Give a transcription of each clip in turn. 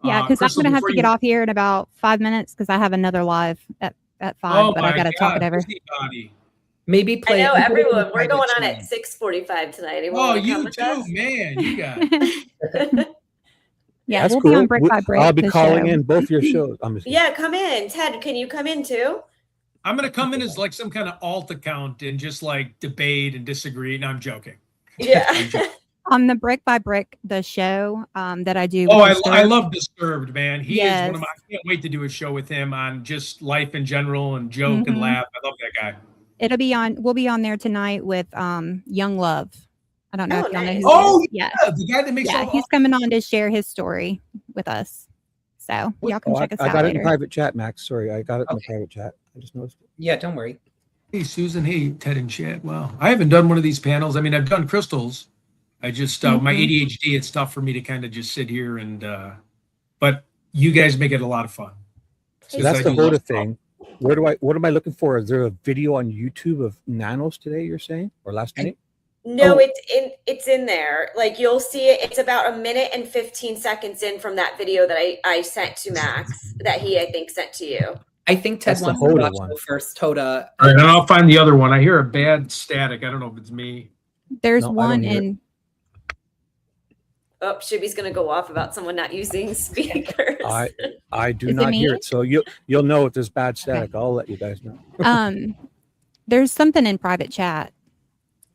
Yeah, because I'm Crystal, going to have before to get off here in about 5 minutes because I have another live at 5, but I got to talk it over. Busybody. Maybe play. I know put it in everyone. We're private going on chat. at 6:45 tonight. Anyone Oh, want to come you with too, us? man. You got Yeah, That's we'll cool. be on Brick by Brick. I'll be the calling show. in both your shows. I'm just Yeah, come in. Ted, can you come in too? I'm going to come in as like some kind of alt account and just like debate and disagree. No, I'm joking. Yeah. On the Brick by Brick, the show that I do. Oh, with I love Disturbed, man. He is Yes. one of my. I can't wait to do a show with him on just life in general and joke and laugh. I love that guy. It'll be on. We'll be on there tonight with Young Love. I don't know if y'all know who. Oh, he is. yeah, the guy that makes. Yeah, he's coming on to share his story with us. So y'all can check us out I got it later. in private chat, Max. Sorry, I got it in the private chat. I just noticed it. Yeah, don't worry. Hey, Susan. Hey, Ted and chat. Wow, I haven't done one of these panels. I mean, I've done crystals. I just my ADHD. It's tough for me to kind of just sit here and. But you guys make it a lot of fun. So that's the Hoda thing. What am I looking for? Is there a video on YouTube of nanos today? You're saying, or last night? No, it's in there. Like you'll see it. It's about 1 minute and 15 seconds in from that video that I sent to Max that he, I think, sent to you. I think Ted That's the wants to Hoda watch one. the first Hoda. All right, and I'll find the other one. I hear a bad static. I don't know if it's me. There's No, I one don't hear in. Oh, Shibby's gonna go off about someone not using speakers. I do Is it not hear me? it. So you'll know if there's bad static. I'll let you guys know. There's something in private chat.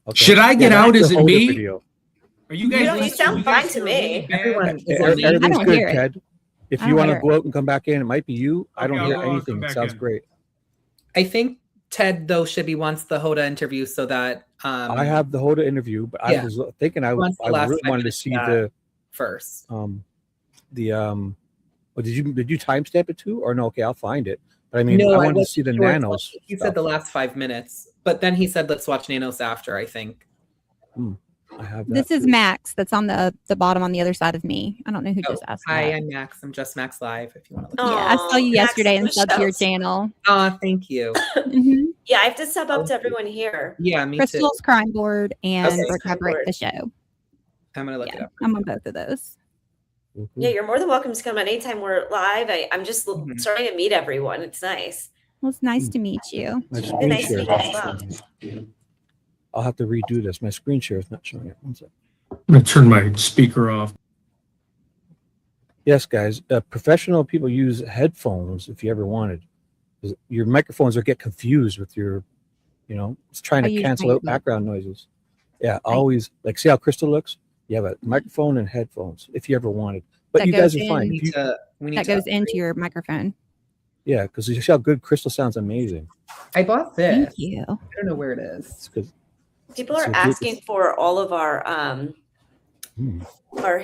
Okay. Should I get out? that's Is the it Hoda me? video. Are you guys? You sound fine to me. Everyone is Everything's I don't good, hear it. Ted. If I you don't want to hear go out and come back in, it might be you. I don't Okay, hear I'll go out and anything. come It back sounds in. great. I think Ted though Shibby wants the Hoda interview so that I have the Hoda interview, but yeah. I was thinking I Wants the last really 5 wanted to minutes see of the first. Oh, did you timestamp it too, or no? Okay, I'll find it. But I mean, No, I I wanted to wasn't see the sure. nanos. He said the last 5 minutes, but then he said let's watch nanos after. I think. I have that This is too. Max. That's on the bottom on the other side of me. I don't know who just asked Hi, that. I'm Max. I'm just Max Live. If you want to look. Yeah, I saw you Max yesterday and Michelle. subbed to your channel. Thank you. Yeah, I have to sub up to everyone here. Yeah, me Crystal's Crime Board and Okay. Brick by Crime Brick Board. the show. too. I'm gonna look it Yeah, up. I'm on both of those. Yeah, you're more than welcome to come anytime we're live. I'm just starting to meet everyone. It's nice. Well, it's nice to meet you. My It's screen nice to share meet is you as not well. showing it. I'll have to redo this. My screen share is not showing it. One sec. I'm gonna turn my speaker off. Yes, guys. Professional people use headphones if you ever wanted. Your microphones will get confused with your, it's trying I to use cancel out background noises. Yeah, always like see how Crystal looks. You have a microphone and headphones if you ever wanted. But That you guys goes are fine. in- If you- That goes into your microphone. yeah, because you see how good Crystal sounds. Amazing. I bought this. Thank you. I don't know where it is. It's good. People So are good. asking for all of our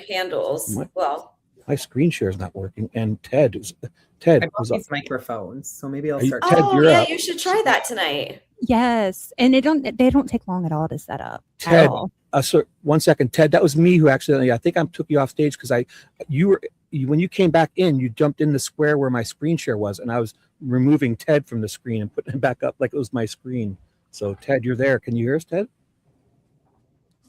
handles. My- Well, My screen share is not working, and I bought was up. these microphones, so maybe I'll Are you- start. Ted, oh you're yeah, up. you should try that tonight. Yes, and they don't take long at all to set up. Ted, At all. So 1 second, Ted. That was me who accidentally. I think I took you off stage because when you came back in, you jumped in the square where my screen share was, and I was removing Ted from the screen and putting him back up like it was my screen. So Ted, you're there. Can you hear us, Ted?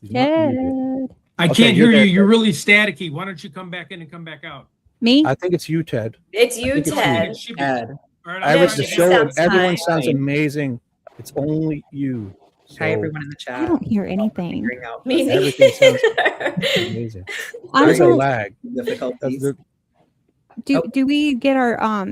He's not muted. Ted. I Okay, can't you're hear there, you. You're Ted. really staticky. Why don't you come back in and come back out? Me? I think it's you, Ted. It's you, think it's you. Ted. It should be- Ted. All right, I I'll read try the again. show, and sounds everyone fine. sounds amazing. It's only you. Hi So everyone in the chat. I don't hear anything. Figuring out Me the everything sounds neither. amazing. I There's a don't- lag. difficulties. Do we get our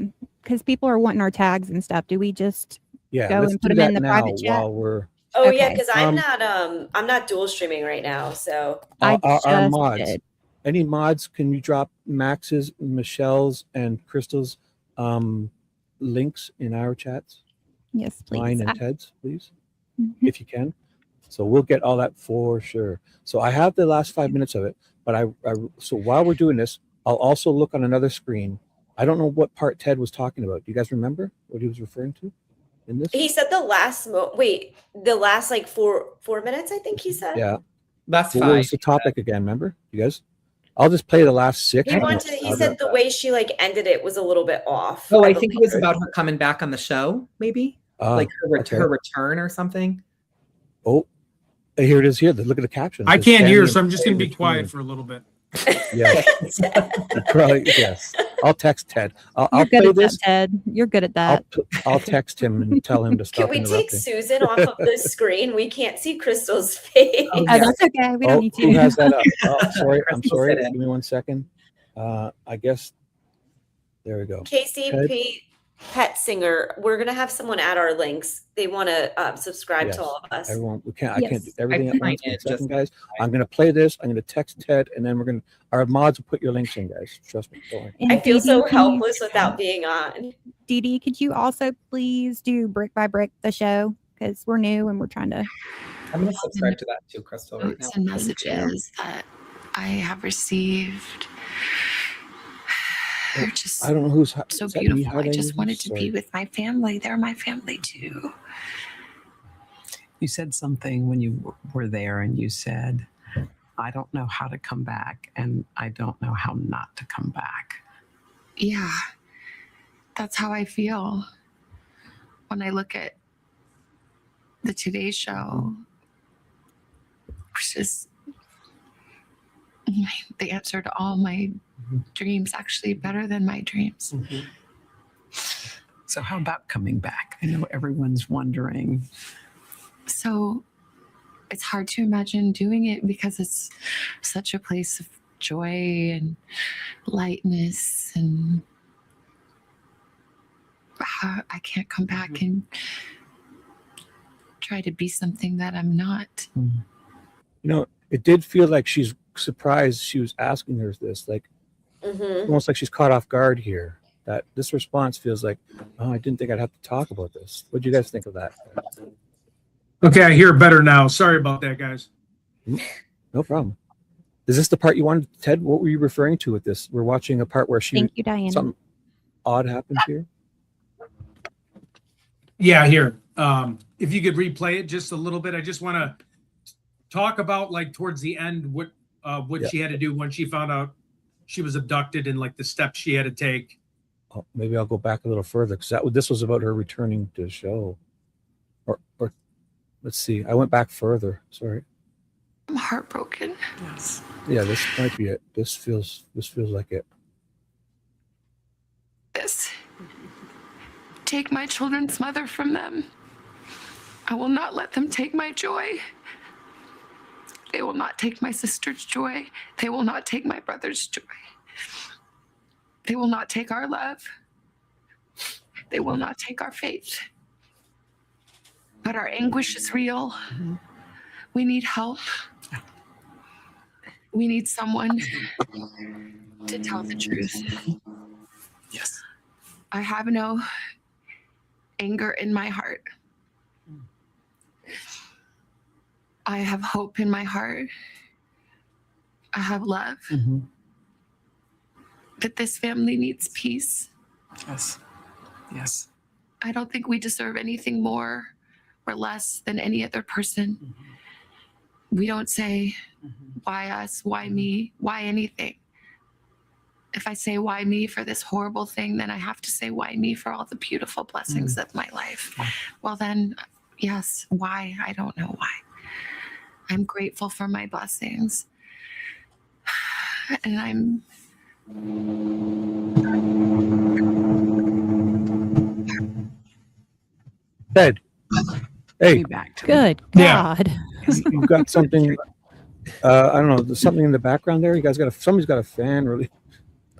because people are wanting our tags and stuff? Do we just Yeah, go let's and put do them in that the now private chat? while we're Oh yeah, Okay. because I'm not dual streaming right now. So I our just mods. did. Any mods, can you drop Max's, Michelle's, and Crystal's links in our chats? Yes, please. Mine and Ted's, please, Mhm. if you can. So we'll get all that for sure. So I have the last 5 minutes of it, but so while we're doing this, I'll also look on another screen. I don't know what part Ted was talking about. Do you guys remember what he was referring to in this? he said the last like 4 minutes. I think he said. Yeah. That's What fine. was the topic again? Remember, you guys? I'll just play the last 6. He said the way she like ended it was a little bit off. Oh, I think it was believe. about her coming back on the show, maybe like okay. her return or something. Oh, here it is. Here, look at the caption. I It says can't hear, Sandy so I'm and just going to be Return. quiet for a little bit. Yes. Probably, yes. I'll text Ted. I'll You're play good at this. that, Ted. You're good at that. I'll text him and tell him to Can stop we take interrupting. Susan off of the screen? We can't see Crystal's face. Oh, Oh, yeah. that's okay. We don't need Who to. has that up? Oh, sorry. I'm Crystal sorry. said it. Give me 1 second. I guess. There we go. Ted? KCP Pet Singer, we're gonna have someone add our links. They want to subscribe Yes. to all of us. Everyone, we can't. I can't do Yes. everything I at put mine once. 1 in second, just- guys. I'm gonna play this. I'm gonna text Ted, and then our mods will put your links in, guys. Trust me. Don't worry. And I feel Dee so Dee, can helpless without being on. Dee Dee, could you also please do brick by brick the show? Because we're new and we're trying to. I'm gonna subscribe to that too, Crystal, right now. Notes and messages that I have received are just I don't know who's so is that me beautiful. I highlighting just wanted this? to Sorry. be with my family. They're my family too. You said something when you were there, and you said, I don't know how to come back, and I don't know how not to come back. Yeah, that's how I feel when I look at the Today Show, which is the answer to all my dreams, actually better than my dreams. So how about coming back? I know everyone's wondering. So it's hard to imagine doing it because it's such a place of joy and lightness, and I can't come back and try to be something that I'm not. You know, it did feel like she's surprised she was asking her this, like Mhm. almost like she's caught off guard here. That this response feels like, oh, I didn't think I'd have to talk about this. What do you guys think of that? Okay, I hear better now. Sorry about that, guys. No problem. Is this the part you wanted, Ted? What were you referring to with this? We're watching a part where Thank you, Diana. something odd happened here. Yeah, here. If you could replay it just a little bit, I just want to talk about like towards the end what Yeah. she had to do when she found out she was abducted and like the steps she had to take. Oh, maybe I'll go back a little further because this was about her returning to the show. Or let's see. I went back further. Sorry. I'm heartbroken. Yes. Yeah, this might be it. This feels like it. This. Take my children's mother from them. I will not let them take my joy. They will not take my sister's joy. They will not take my brother's joy. They will not take our love. They will not take our faith. But our anguish is real. We need help. We need someone to tell the truth. Yes. I have no anger in my heart. I have hope in my heart. I have love. But this family needs peace. Yes. Yes. I don't think we deserve anything more or less than any other person. We don't say, why us, why me, why anything. If I say why me for this horrible thing, then I have to say why me for all the beautiful blessings of my life. Well, then, yes, why? I don't know why. I'm grateful for my blessings. And I'm Ted. Hey, Be back to Good Yeah. God. you've got something. I don't know. There's something in the background there. You guys somebody's got a fan. Really?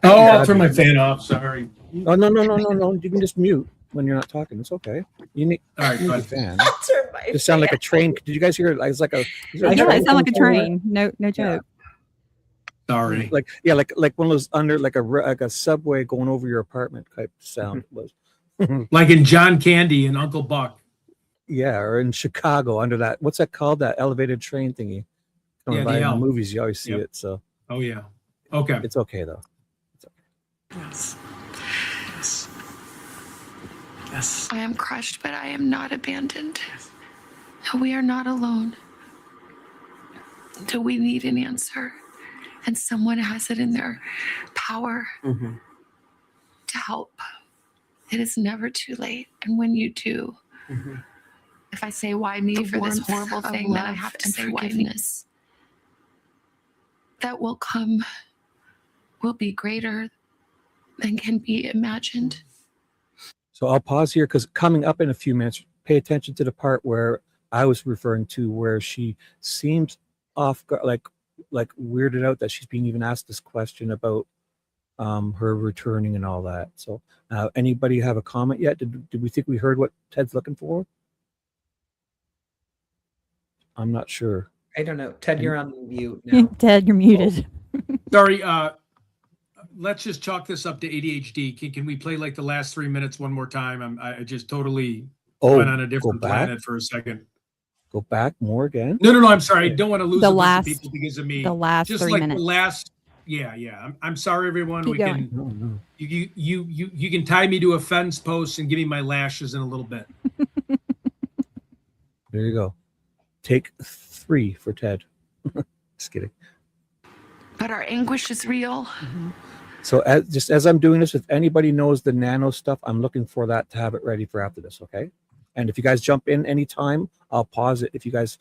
Oh, I'll turn my fan off. Sorry. Oh no. You can just mute when you're not talking. It's okay. You need, All right, you need a good. fan. Turn my It sounded like fan. a train. Did you guys hear it? It's like a. is there a Yeah, train it sounded like a coming train. No joke. Sorry. like one of those under like a subway going over your apartment type sound was. Like in John Candy and Uncle Buck. Yeah, or in Chicago under that. What's that called? That elevated train thingy. Coming Yeah, by the in the L. movies, you always see Yep. it. So Oh yeah. Okay. it's okay though. Yes. Yes. Yes. I am crushed, but I am not abandoned. We are not alone. Do we need an answer? And someone has it in their power to help. It is never too late. And when you do, if I say why me The for this warmth horrible of thing, then I love have to and say why me. forgiveness that will come will be greater than can be imagined. So I'll pause here because coming up in a few minutes, pay attention to the part where I was referring to where she seems off guard, like weirded out that she's being even asked this question about her returning and all that. So anybody have a comment yet? Did we think we heard what Ted's looking for? I'm not sure. I don't know. Ted, you're on mute now. Ted, you're muted. Sorry, let's just chalk this up to ADHD. Can we play like the last 3 minutes one more time? I just totally went on a different planet for a second. Go back more again? No. I'm sorry. I don't want to lose The a bunch last- of people because of me. The last Just 3 like minutes. the last. Yeah. I'm sorry, everyone. Keep we going. can. No. You can tie me to a fence post and give me my lashes in a little bit. There you go. Take 3 for Ted. Just kidding. But our anguish is real. So as I'm doing this, if anybody knows the nano stuff, I'm looking for that to have it ready for after this, okay? And if you guys jump in anytime, I'll pause it. If you guys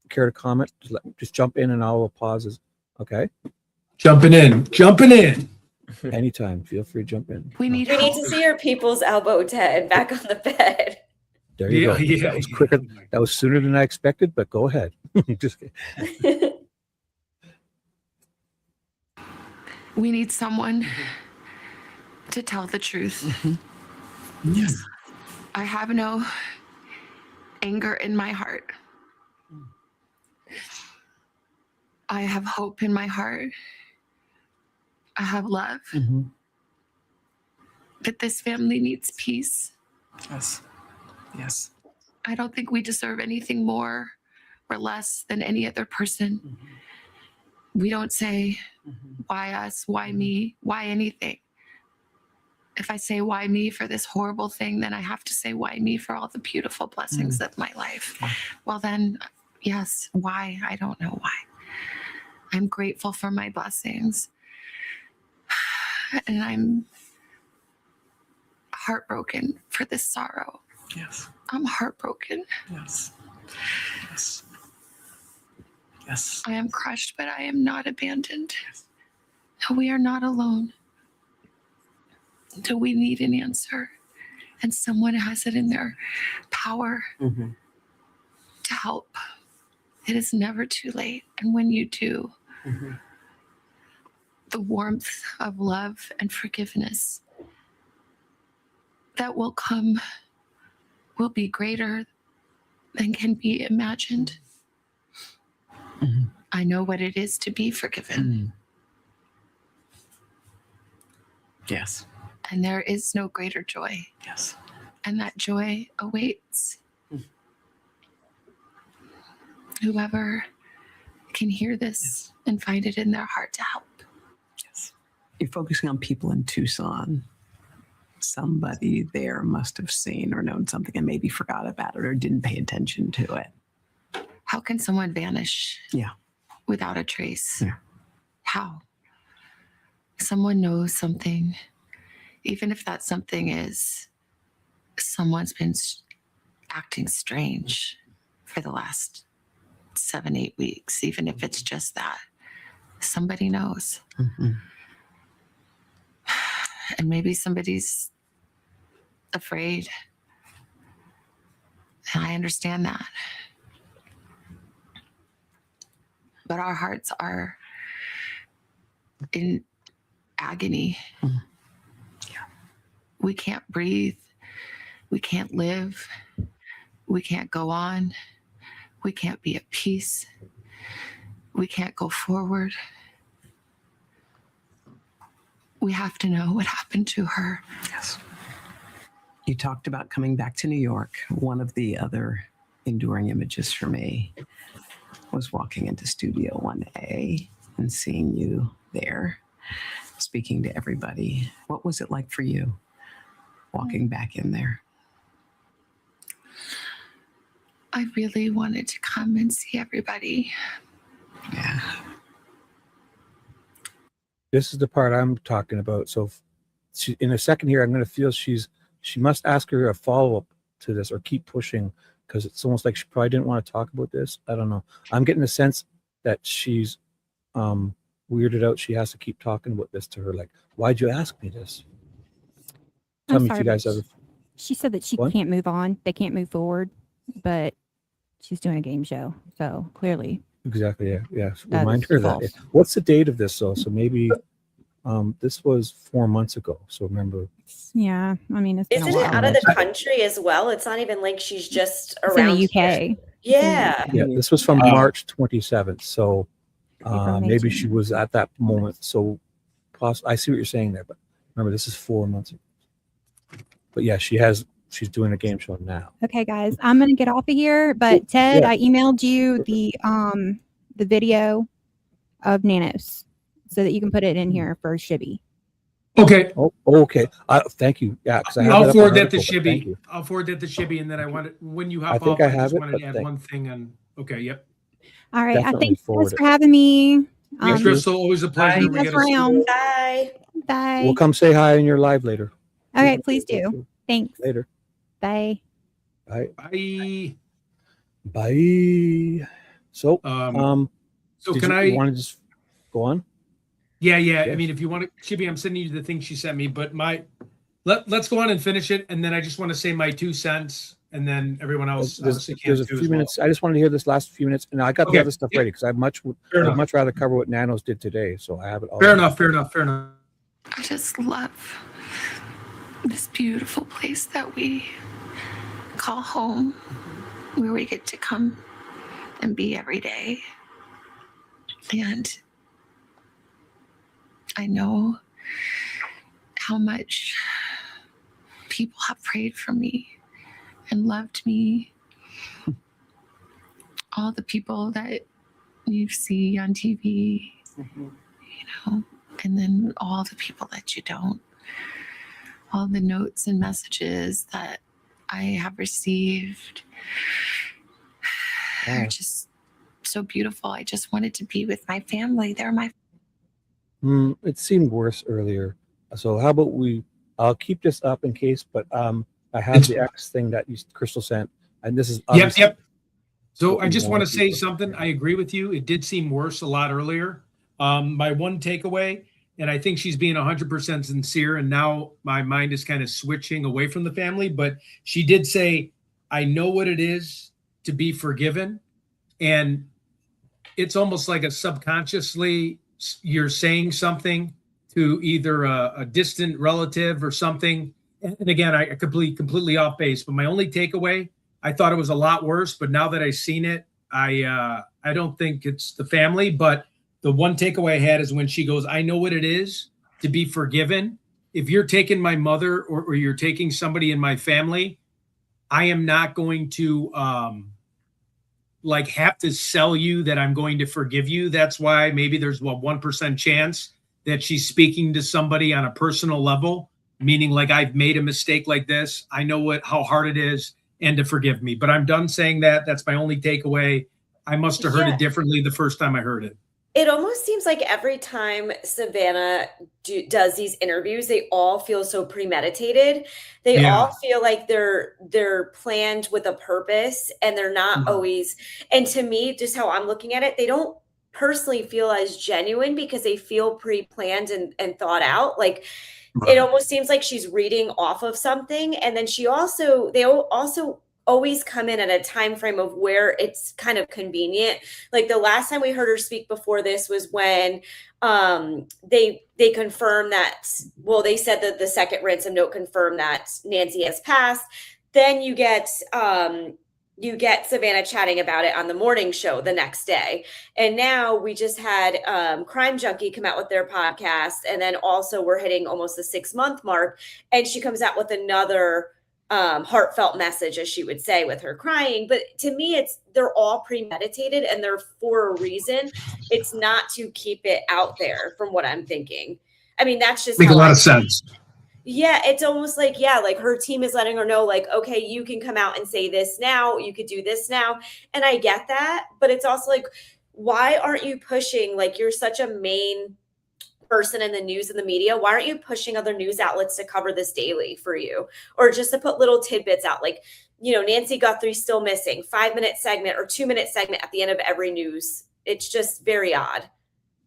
care to comment, just jump in and I'll pause it, okay? Jumping in. Anytime, feel free to jump in. We need We need help. to see your people's elbow, Ted, back on the bed. There you go. Yeah. That was quicker. That was sooner than I expected, but go ahead. Just kidding. We need someone to tell the truth. Yes. I have no anger in my heart. I have hope in my heart. I have love. Mhm. But this family needs peace. Yes. Yes. I don't think we deserve anything more or less than any other person. We don't say, why us? Why me? Why anything? If I say why me for this horrible thing, then I have to say why me for all the beautiful blessings of my life. Well, then, yes, why? I don't know why. I'm grateful for my blessings. And I'm heartbroken for this sorrow. Yes. I'm heartbroken. Yes. Yes. Yes. I am crushed, but I am not abandoned. No, we are not alone. Do we need an answer? And someone has it in their power to help. It is never too late. And when you do, the warmth of love and forgiveness that will come will be greater than can be imagined. I know what it is to be forgiven. Yes. And there is no greater joy. Yes. And that joy awaits whoever can hear this and find it in their heart to help. Yes. You're focusing on people in Tucson. Somebody there must have seen or known something and maybe forgot about it or didn't pay attention to it. How can someone vanish Yeah. without a trace? Yeah. How? Someone knows something, even if that something is someone's been acting strange for the last 7-8 weeks, even if it's just that. Somebody knows. And maybe somebody's afraid. And I understand that. But our hearts are in agony. We can't breathe. We can't live. We can't go on. We can't be at peace. We can't go forward. We have to know what happened to her. Yes. You talked about coming back to New York. One of the other enduring images for me was walking into Studio 1A and seeing you there, speaking to everybody. What was it like for you walking back in there? I really wanted to come and see everybody. Yeah. This is the part I'm talking about. So in a second here, I'm going to feel she must ask her a follow-up to this or keep pushing because it's almost like she probably didn't want to talk about this. I don't know. I'm getting the sense that she's weirded out. She has to keep talking about this to her. Like, why'd you ask me this? Tell I'm me sorry, if you guys but ever. She said that she What? can't move on. They can't move forward, but she's doing a game show. So clearly Exactly. Yeah. Yeah. that Remind is her that. false. What's the date of this though? So maybe this was 4 months ago. So remember. Yeah. I mean, it's been Isn't a it while. out of the country as well? It's not even like she's just It's in around the here. UK. Yeah. Yeah. This was from March 27th. So April, May, maybe June. she was at that moment. So I see what you're saying there, but remember, this is 4 months ago. But yeah, she's doing a game show now. Okay, guys, I'm gonna get off of here. But Ted, yeah. I emailed you the video of Nanos so that you can put it in here for Shibby. Okay. Oh, okay. Thank you. Yeah, because I have I'll forward that to article, but thank Shibby. you. I'll forward that to Shibby, and then I wanted when you hop I think off, I I have just it, wanted but to add thank- one thing on. Okay, yep. All right, I Definitely thank you forward guys it. for having me. Thanks, you. Crystal. Always a pleasure. See We you guys gotta see- around. Bye. Bye. We'll come say hi in your live later. All right, please do. Thanks. Later. Bye. Bye. Bye. Bye. So, So did can you I? want to just go on? Yeah. I Yes. mean, if you want to, Shibby, I'm sending you the thing she sent me. But let's go on and finish it, and then I just want to say my 2 cents, and then everyone else obviously can There's a too few as well. minutes. I just wanted to hear this last few minutes, and I got Okay. the other stuff ready because I'd Fair enough. much rather cover what Nanos did today. So I have it all. Fair enough. Fair enough. Fair enough. I just love this beautiful place that we call home, where we get to come and be every day. And I know how much people have prayed for me and loved me. All the people that you see on TV, you know, and then all the people that you don't. All the notes and messages that I have received are just so beautiful. I just wanted to be with my family. They're my It seemed worse earlier. So how about I'll keep this up in case, but I have the X thing that Crystal sent, and this is Yep. So what I we just want want to to say do. something. I agree with you. It did seem worse a lot earlier. My one takeaway, and I think she's being 100% sincere, and now my mind is kind of switching away from the family, but she did say, I know what it is to be forgiven. And it's almost like a subconsciously you're saying something to either a distant relative or something. And again, I completely off base, but my only takeaway, I thought it was a lot worse, but now that I've seen it, I don't think it's the family, but the one takeaway I had is when she goes, I know what it is to be forgiven. If you're taking my mother or you're taking somebody in my family, I am not going to like have to sell you that I'm going to forgive you. That's why maybe there's 1% chance that she's speaking to somebody on a personal level, meaning like I've made a mistake like this. I know how hard it is and to forgive me, but I'm done saying that. That's my only takeaway. I must have heard it differently the first time I heard it. It almost seems like every time Savannah does these interviews, they all feel so premeditated. They all feel like they're planned with a purpose, and they're not always. And to me, just how I'm looking at it, they don't personally feel as genuine because they feel pre-planned and thought out. Like it almost seems like she's reading off of something, and then they also always come in at a time frame of where it's kind of convenient. Like the last time we heard her speak before this was when they confirmed that, well, they said that the second ransom note confirmed that Nancy has passed. Then you get Savannah chatting about it on the morning show the next day. And now we just had Crime Junkie come out with their podcast. And then also we're hitting almost the 6-month mark. And she comes out with another heartfelt message, as she would say, with her crying. But to me, they're all premeditated and they're for a reason. It's not to keep it out there, from what I'm thinking. I mean, that's just Make a lot of sense. Yeah, it's almost like, like her team is letting her know, like, okay, you can come out and say this now, you could do this now. And I get that, but it's also like, why aren't you pushing, like, you're such a main person in the news and the media, why aren't you pushing other news outlets to cover this daily for you, or just to put little tidbits out, like, Nancy Guthrie still missing, 5-minute segment or 2-minute segment at the end of every news. It's just very odd.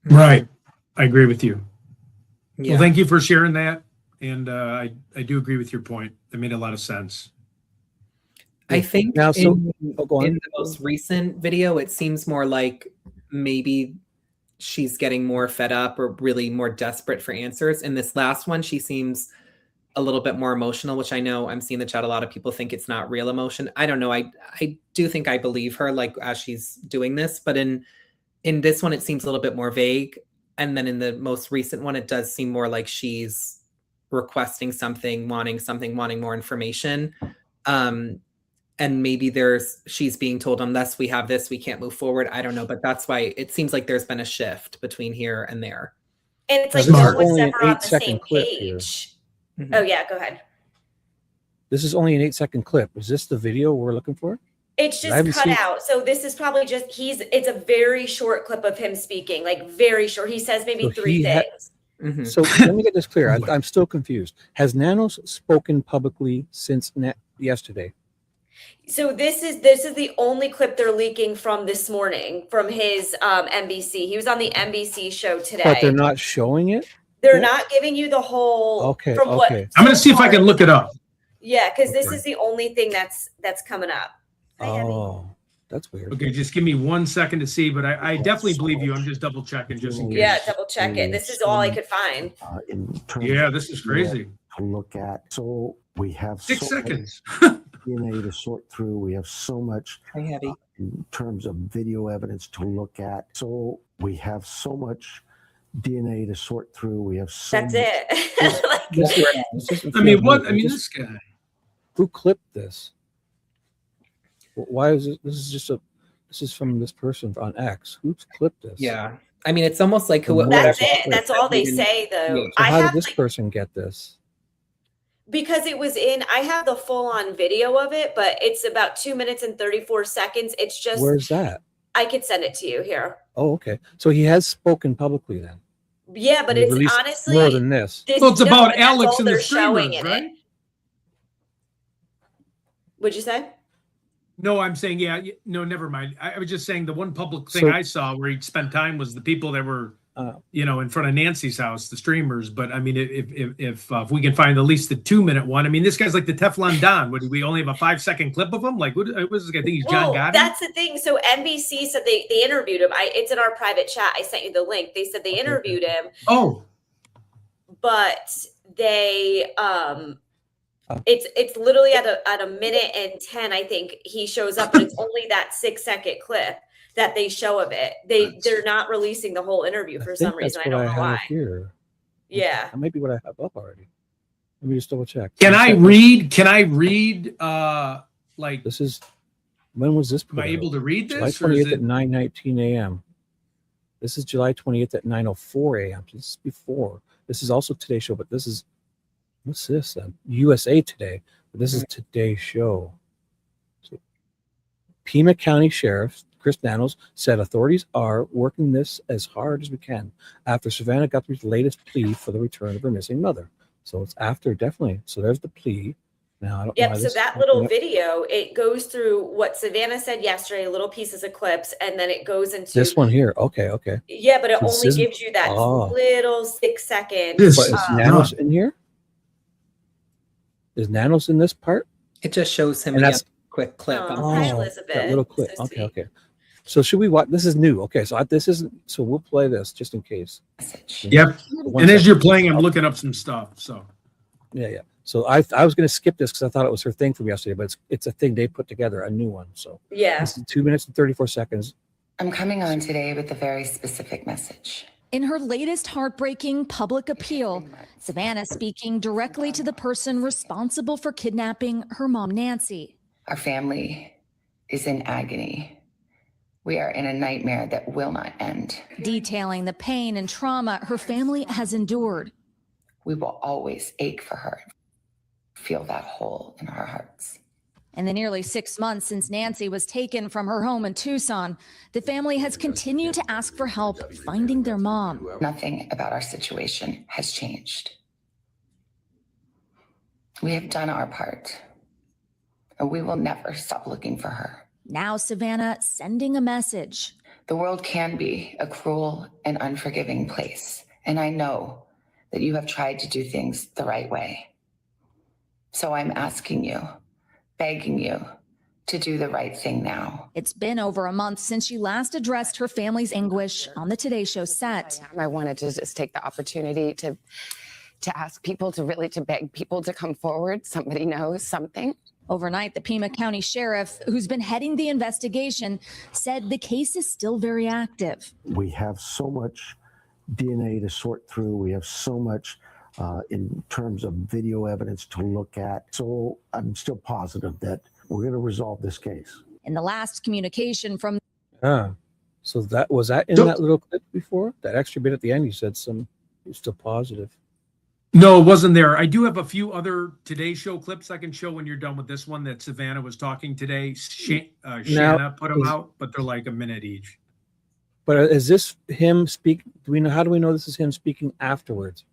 Right. I agree with you. Yeah. Well, thank you for sharing that. And I do agree with your point. That made a lot of sense. I think Now, so go on. in the most recent video, it seems more like maybe she's getting more fed up or really more desperate for answers. In this last one, she seems a little bit more emotional, which I know I'm seeing the chat. A lot of people think it's not real emotion. I don't know. I do think I believe her, like as she's doing this, but in this one, it seems a little bit more vague. And then in the most recent one, it does seem more like she's requesting something, wanting more information. And maybe she's being told, unless we have this, we can't move forward. I don't know, but that's why it seems like there's been a shift between here and there. And it's like Smart. no one's Only an ever on the 8-second same clip here. page. Mhm. Oh yeah, go ahead. This is only an 8-second clip. Is this the video we're looking for? It's I just haven't cut seen- out. So this is probably just it's a very short clip of him speaking, like very short. He says maybe So 3 he things. Mhm. So let me get this clear. I'm still confused. Has Nanos spoken publicly since yesterday? So this is the only clip they're leaking from this morning from his NBC. He was on the NBC show today. But they're not showing it? They're yet? not giving you the whole. Okay, From what okay. I'm going to see if I can look it up. Yeah, because this Okay. is the only thing that's coming up. Hi, Abby. Oh, that's weird. Okay, just give me 1 second to see, but I definitely believe you. I'm just double checking just in case. Yeah, double check it. This is all I could find. In terms Yeah, of this is crazy. to look at. So we have 6 so much seconds. DNA to sort through. We have so much Hi, Abby. in terms of video evidence to look at. So we have so much DNA to sort through. We have so That's much. it. Like, This doesn't I mean, feel what? right. I mean, This- this guy. Who clipped this? Why is it? This is from this person on X. Who's clipped this? Yeah. I mean, it's almost like who. that's Whatever. it. That's all they say, though. Yeah. So I how have did this like, person get this? because it was in. I have the full on video of it, but it's about 2 minutes and 34 seconds. It's just. Where's that? I could send it to you here. Oh, okay. So he has spoken publicly then. Yeah, but He it's released honestly more than this. this- Well, it's no, about but that's Alex all and the they're showing streamers, in right? it. What'd you say? No, I'm saying, yeah, no, never mind. I was just saying the one public thing So- I saw where he spent time was the people that were, Uh, in front of Nancy's house, the streamers. But I mean, if we can find at least the 2-minute one, I mean, this guy's like the Teflon Don. Would we only have a 5-second clip of him? Like, what was this guy? I think he's John Well, Gotti. that's the thing. So NBC said they interviewed him. It's in our private chat. I sent you the link. They said they interviewed him, Oh, but they it's literally at a minute and 10. I think he shows up, but it's only that 6-second clip that they show of it. They're not releasing the whole interview for I some think reason. that's I what don't know have why. here. Yeah. That might be what I have up already. Let me just double check. can I read? Can I read? Like, This is when was this? am I put out? able to read July this? Or is 28th it? at 9:19 a.m. This is July 28th at 9:04 a.m. So this is before. This is also today's show, but this is what's this then? USA Today, but this is today's show. So, Pima County Sheriff Chris Nanos said authorities are working this as hard as we can after Savannah Guthrie's latest plea for the return of her missing mother. So it's after, definitely. So there's the plea. Now I don't know. Yep. why So this- that little video, it goes through what Savannah said yesterday, little pieces of clips, and then it goes into This one here. Okay, okay. Yeah, but it So this only isn't- gives you that Oh. little 6-second. This But is is not- Nanos in here? Is Nanos in this part? It just shows him And again. that's- Quick clip. Oh. on the Hi, page. Elizabeth. That little clip. So Okay, sweet. okay. So should we watch? This is new. Okay, so this isn't. So we'll play this just in case. Message. Yep. One And as second. you're playing, I'm looking up some stuff. So Yeah, yeah. So I was going to skip this because I thought it was her thing from yesterday, but it's a thing they put together, a new one. So Yeah. this is 2 minutes and 34 seconds. I'm coming on today with a very specific message. In her latest heartbreaking public appeal, Savannah speaking directly to the person responsible for kidnapping her mom, Nancy. Our family is in agony. We are in a nightmare that will not end. Detailing the pain and trauma her family has endured. We will always ache for her, feel that hole in our hearts. In the nearly 6 months since Nancy was taken from her home in Tucson, the family has continued to ask for help finding their mom. Nothing about our situation has changed. We have done our part, and we will never stop looking for her. Now Savannah sending a message. The world can be a cruel and unforgiving place, and I know that you have tried to do things the right way. So I'm asking you, begging you, to do the right thing now. It's been over a month since she last addressed her family's anguish on the Today Show set. I wanted to just take the opportunity to ask people to beg people to come forward. Somebody knows something. Overnight, the Pima County Sheriff, who's been heading the investigation, said the case is still very active. We have so much DNA to sort through. We have so much in terms of video evidence to look at. So I'm still positive that we're going to resolve this case. In the last communication from So that was that in that little clip before? That extra bit at the end, you said you're still positive. No, it wasn't there. I do have a few other Today Show clips I can show when you're done with this one that Savannah was talking today. Shanna put them out, but they're like a minute each. But is this him speak? How do we know this is him speaking afterwards?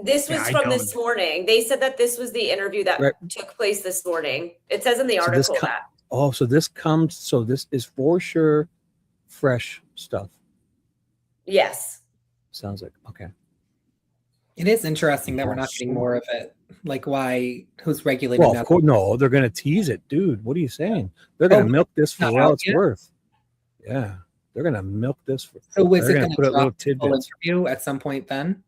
This was from this morning. They said that this was the interview that took place this morning. It says in the article that. Oh, so this is for sure fresh stuff. Yes. Sounds like, okay. It is interesting that we're not getting more of it. Like, why? Who's regulating that? Well, of course, no, they're going to tease it, dude. What are you saying? They're going to milk this for all it's worth. Yeah, they're going to milk this for. So is it going to put a little drop the full tidbits interview at some point then?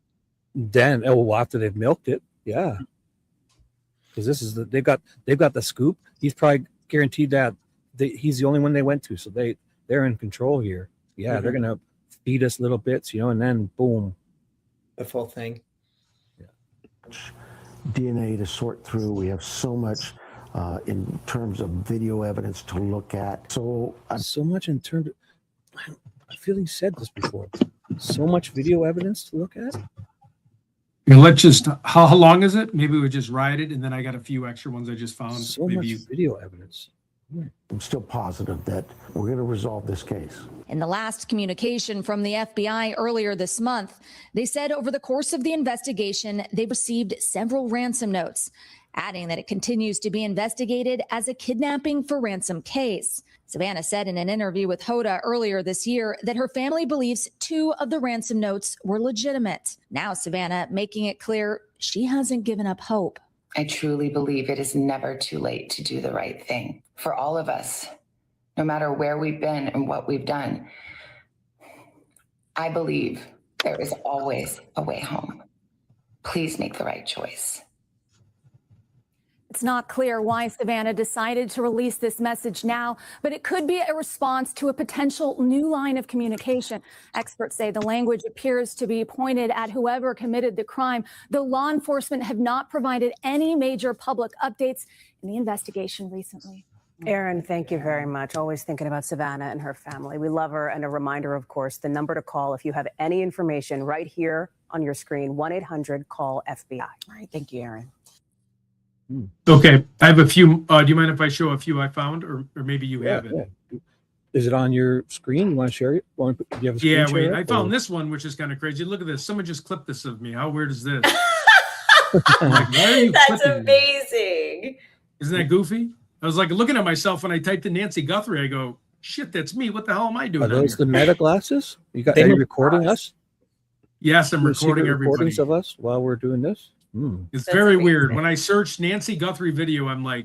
Then, after they've milked it, yeah. Because this is they've got the scoop. He's probably guaranteed that he's the only one they went to, so they're in control here. Yeah, they're going to feed us little bits, and then boom, the full thing. DNA to sort through. We have so much in terms of video evidence to look at. So much in terms of, I feel he said this before. So much video evidence to look at. Let's just, how long is it? Maybe we just ride it, and then I got a few extra ones I just found. So much video evidence. I'm still positive that we're going to resolve this case. In the last communication from the FBI earlier this month, they said over the course of the investigation, they received several ransom notes, adding that it continues to be investigated as a kidnapping for ransom case. Savannah said in an interview with Hoda earlier this year that her family believes 2 of the ransom notes were legitimate. Now Savannah making it clear she hasn't given up hope. I truly believe it is never too late to do the right thing for all of us, no matter where we've been and what we've done. I believe there is always a way home. Please make the right choice. It's not clear why Savannah decided to release this message now, but it could be a response to a potential new line of communication. Experts say the language appears to be pointed at whoever committed the crime, though law enforcement have not provided any major public updates in the investigation recently. Erin, thank you very much. Always thinking about Savannah and her family. We love her. And a reminder, of course, the number to call if you have any information right here on your screen, 1-800-CALL-FBI. All right. Thank you, Erin. Okay, I have a few. Do you mind if I show a few I found, or maybe you have it? Yeah. Is it on your screen? You want to share it? Do you have a screen Yeah, share wait. I found this one, which is kind of crazy. Look at this. Someone just clipped this of me. How weird is this? I'm like, why are you That's clipping amazing. Me? Isn't that goofy? I was like looking at myself when I typed in Nancy Guthrie. I go, shit, that's me. What the hell am I doing? Are those the meta glasses? Are you recording us? Yes, I'm recording everybody. Recordings of us while we're doing this. It's very weird. When I searched Nancy Guthrie video, I'm like,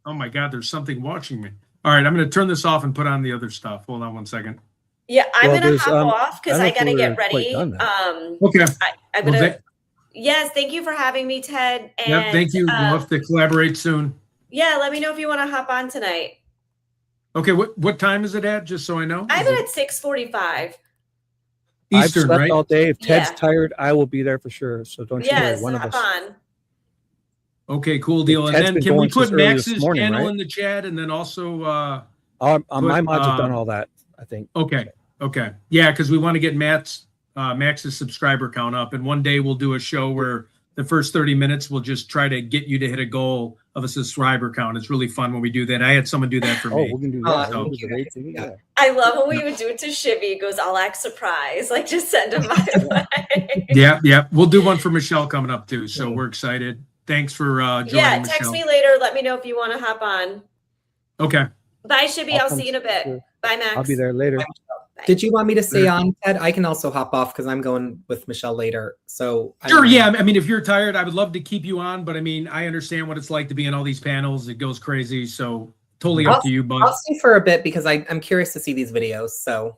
oh my God, there's something watching me. All right, I'm going to turn this off and put on the other stuff. Hold on one second. Yeah, I'm going to hop off because I got to get ready. Okay. I'm going to. Yes, thank you for having me, Ted. And, yep, thank you. We'll have to collaborate soon. Yeah, let me know if you want to hop on tonight. Okay, what time is it at? Just so I know. I have it at 6:45. Eastern, I've slept right? all day. If Ted's tired, I will be there for sure. So don't you worry. One of us. On. Okay, cool deal. And then can we put Max's channel in the chat, and then also my mods have done all that, I think. Okay. Yeah, because we want to get Max's subscriber count up, and one day we'll do a show where the first 30 minutes we'll just try to get you to hit a goal of a subscriber count. It's really fun when we do that. I had someone do that for me. Oh, we can do that. I love when we would do it to Shivy. He goes, I'll act surprised. Like, just send him my way. Yeah. We'll do one for Michelle coming up too. So we're excited. Thanks for joining, text Michelle. me later. Let me know if you want to hop on. Okay. Bye, Shivy. I'll see you in a bit. Sure. Bye, Max. I'll be there later. Bye. thing. Did you want me to stay on, Ted? I can also hop off because I'm going with Michelle later. So Sure, yeah. I mean, if you're tired, I would love to keep you on, but I mean, I understand what it's like to be in all these panels. It goes crazy, so totally up to you. But I'll stay for a bit because I'm curious to see these videos. So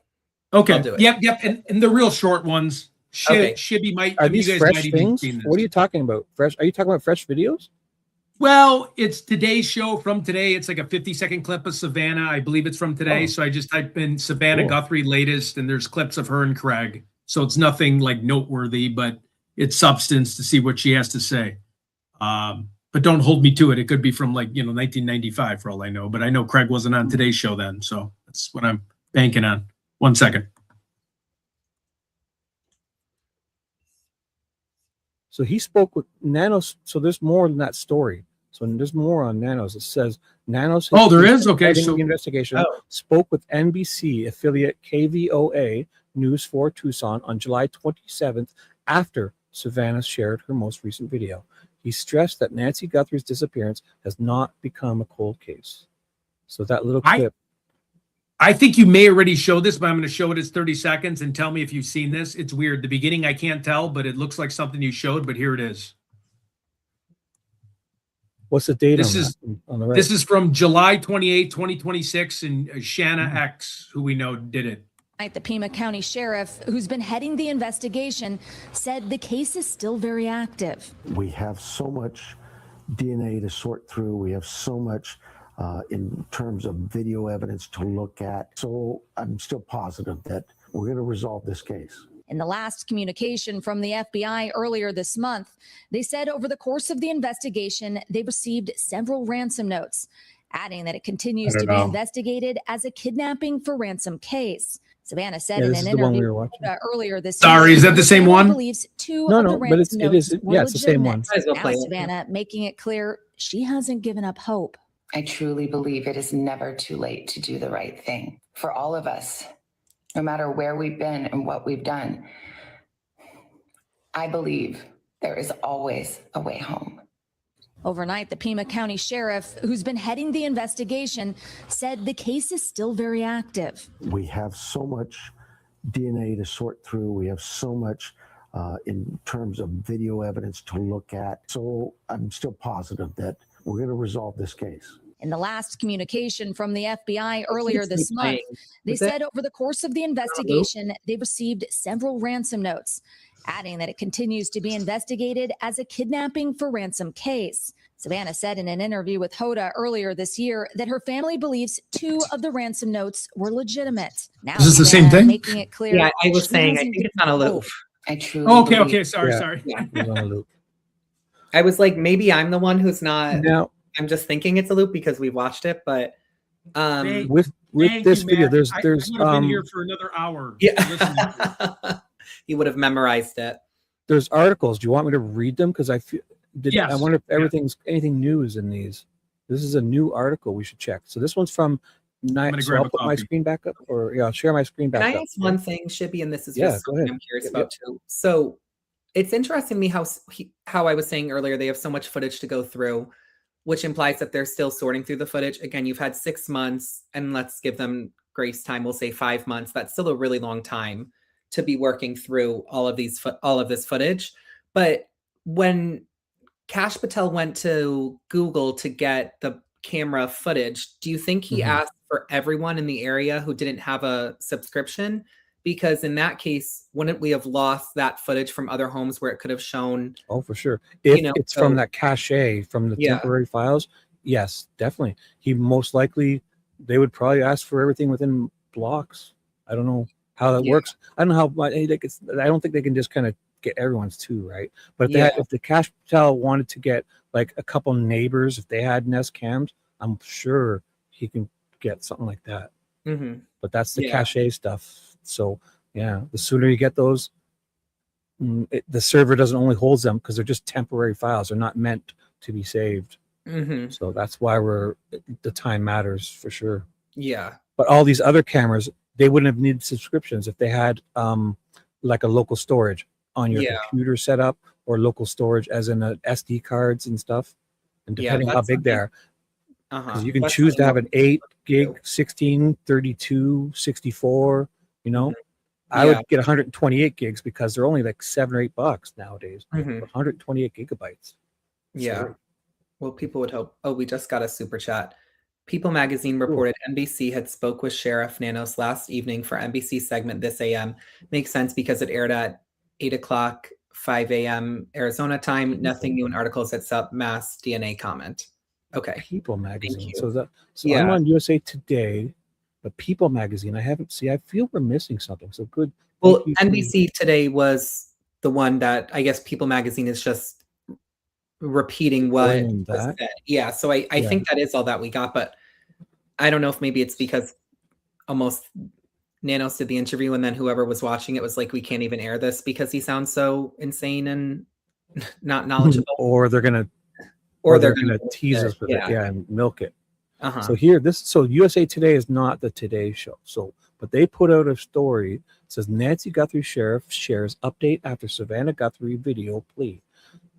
okay, I'll do it. Yep, and the real short ones. Okay. Shibby might. Are I mean, these you guys fresh might even things? seen this. What are you talking about? Fresh? Are you talking about fresh videos? Well, it's today's show from today. It's like a 50-second clip of Savannah. I believe it's from today. Oh. So I just typed in Savannah Cool. Guthrie latest, and there's clips of her and Craig. So it's nothing like noteworthy, but it's substance to see what she has to say. But don't hold me to it. It could be from 1995 for all I know. But I know Craig wasn't on today's show then. So that's what I'm banking on. 1 second. So he spoke with Nanos. So there's more than that story. So there's more on Nanos. It says Nanos. Oh, there is? Okay, So so- the investigation Oh. spoke with NBC affiliate KVOA News 4 Tucson on July 27th after Savannah shared her most recent video. He stressed that Nancy Guthrie's disappearance has not become a cold case. So that little clip. I think you may already show this, but I'm going to show it as 30 seconds and tell me if you've seen this. It's weird. The beginning, I can't tell, but it looks like something you showed, but here it is. What's the date This on is that? On the right. This is from July 28, 2026, and Shanna X, who we know did it. The Pima County Sheriff, who's been heading the investigation, said the case is still very active. We have so much DNA to sort through. We have so much in terms of video evidence to look at. So I'm still positive that we're going to resolve this case. In the last communication from the FBI earlier this month, they said over the course of the investigation, they received several ransom notes, adding that it continues to be investigated as a kidnapping for ransom case. Savannah said in an interview earlier this Sorry, year, is that the same one? Believes two No, of no, the but ransom it is. notes were Yeah, it's the same one. legitimate. Now Savannah making it clear she hasn't given up hope. I truly believe it is never too late to do the right thing for all of us, no matter where we've been and what we've done. I believe there is always a way home. Overnight, the Pima County Sheriff, who's been heading the investigation, said the case is still very active. We have so much DNA to sort through. We have so much in terms of video evidence to look at. So I'm still positive that we're going to resolve this case. In the last communication from the FBI earlier this month, they said over the course of the investigation, they received several ransom notes, adding that it continues to be investigated as a kidnapping for ransom case. Savannah said in an interview with Hoda earlier this year that her family believes two of the ransom notes were legitimate. Now, Is this the same Savannah thing? making it clear. Yeah, I was she saying, I hasn't think it's given on a up loop. hope. I truly Okay, believe- okay. Sorry, Yeah. sorry. Yeah. It was on a loop. I was like, maybe I'm the one who's not. Now, I'm just thinking it's a loop because we watched it, but Thank- with Thank this you, video, Matt. there's I would have been here for another hour. listening to it. yeah, you would have memorized it. there's articles. Do you want me to read them? Because I feel I Yes. wonder if anything new is in these. This is a new article we should check. So this one's from gonna so grab I'll a put my copy. screen back up, or yeah, I'll share my screen back Can I up. ask one thing, Shibby? And this is Yeah, just go something ahead. I'm curious Yep, about too. So it's interesting to me how I was saying earlier they have so much footage to go through, which implies that they're still sorting through the footage. Again, you've had 6 months, and let's give them grace time. We'll say 5 months. That's still a really long time to be working through all of this footage. But when Kash Patel went to Google to get the camera footage, do you think he asked for everyone in the area who didn't have a subscription? Because in that case, wouldn't we have lost that footage from other homes where it could have shown? Oh, for sure. If it's from so- that cache from the Yeah. temporary files, yes, definitely. He most likely they would probably ask for everything within blocks. I don't know how that works. I don't know how. I don't think they can just kind of get everyone's too, right? But if the Cash Patel wanted to get like a couple neighbors, if they had Nest cams, I'm sure he can get something like that. Mm-hmm. But that's the Yeah. cache stuff. So yeah, the sooner you get those, the server doesn't only hold them because they're just temporary files. They're not meant to be saved. Mm-hmm. So that's why the time matters for sure. Yeah. But all these other cameras, they wouldn't have needed subscriptions if they had like a local storage on your computer setup, or local storage as in SD cards and stuff. And depending how big they are, because you can choose to have an 8 gig, 16, 32, 64. You know, Mm-hmm. I would get 128 gigs because they're only like $7 or $8 nowadays. Mhm. 128 gigabytes. Yeah. So, Well, people would hope. Oh, we just got a super chat. People magazine reported NBC had spoke with Sheriff Nanos last evening for NBC segment This AM. Makes sense because it aired at 8 o'clock, 5 a.m. Arizona time. Nothing new in articles except mass DNA comment. Okay. People magazine. you. So Yeah. I'm on USA Today, but People magazine. I feel we're missing something. So good. Well, Thank you. NBC Today was the one that I guess People magazine is just repeating what Reporting was that. said. Yeah. So I Yeah. think that is all that we got, but I don't know if maybe it's because almost Nanos did the interview and then whoever was watching it was like, we can't even air this because he sounds so insane and not knowledgeable. Or they're gonna tease us with it, and milk it. Uh-huh. So so USA Today is not the Today Show. So, but they put out a story. It says Nancy Guthrie Sheriff shares update after Savannah Guthrie video plea.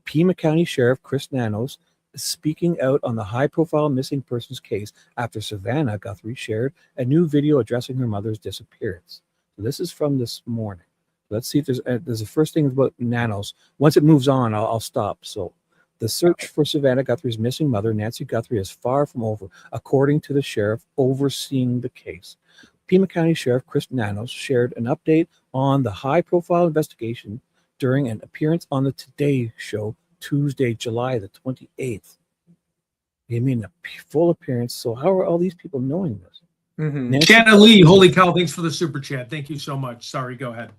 Pima County Sheriff Chris Nanos is speaking out on the high-profile missing persons case after Savannah Guthrie shared a new video addressing her mother's disappearance. So this is from this morning. Let's see if there's the first thing about Nanos. Once it moves on, I'll stop. So the search for Savannah Guthrie's missing mother, Nancy Guthrie, is far from over, according to the sheriff overseeing the case. Pima County Sheriff Chris Nanos shared an update on the high-profile investigation during an appearance on the Today Show Tuesday, July the 28th. You mean a full appearance? So how are all these people knowing this? Mm-hmm. Shanna Lee, holy cow, thanks for the super chat. Thank you so much. Sorry, go ahead.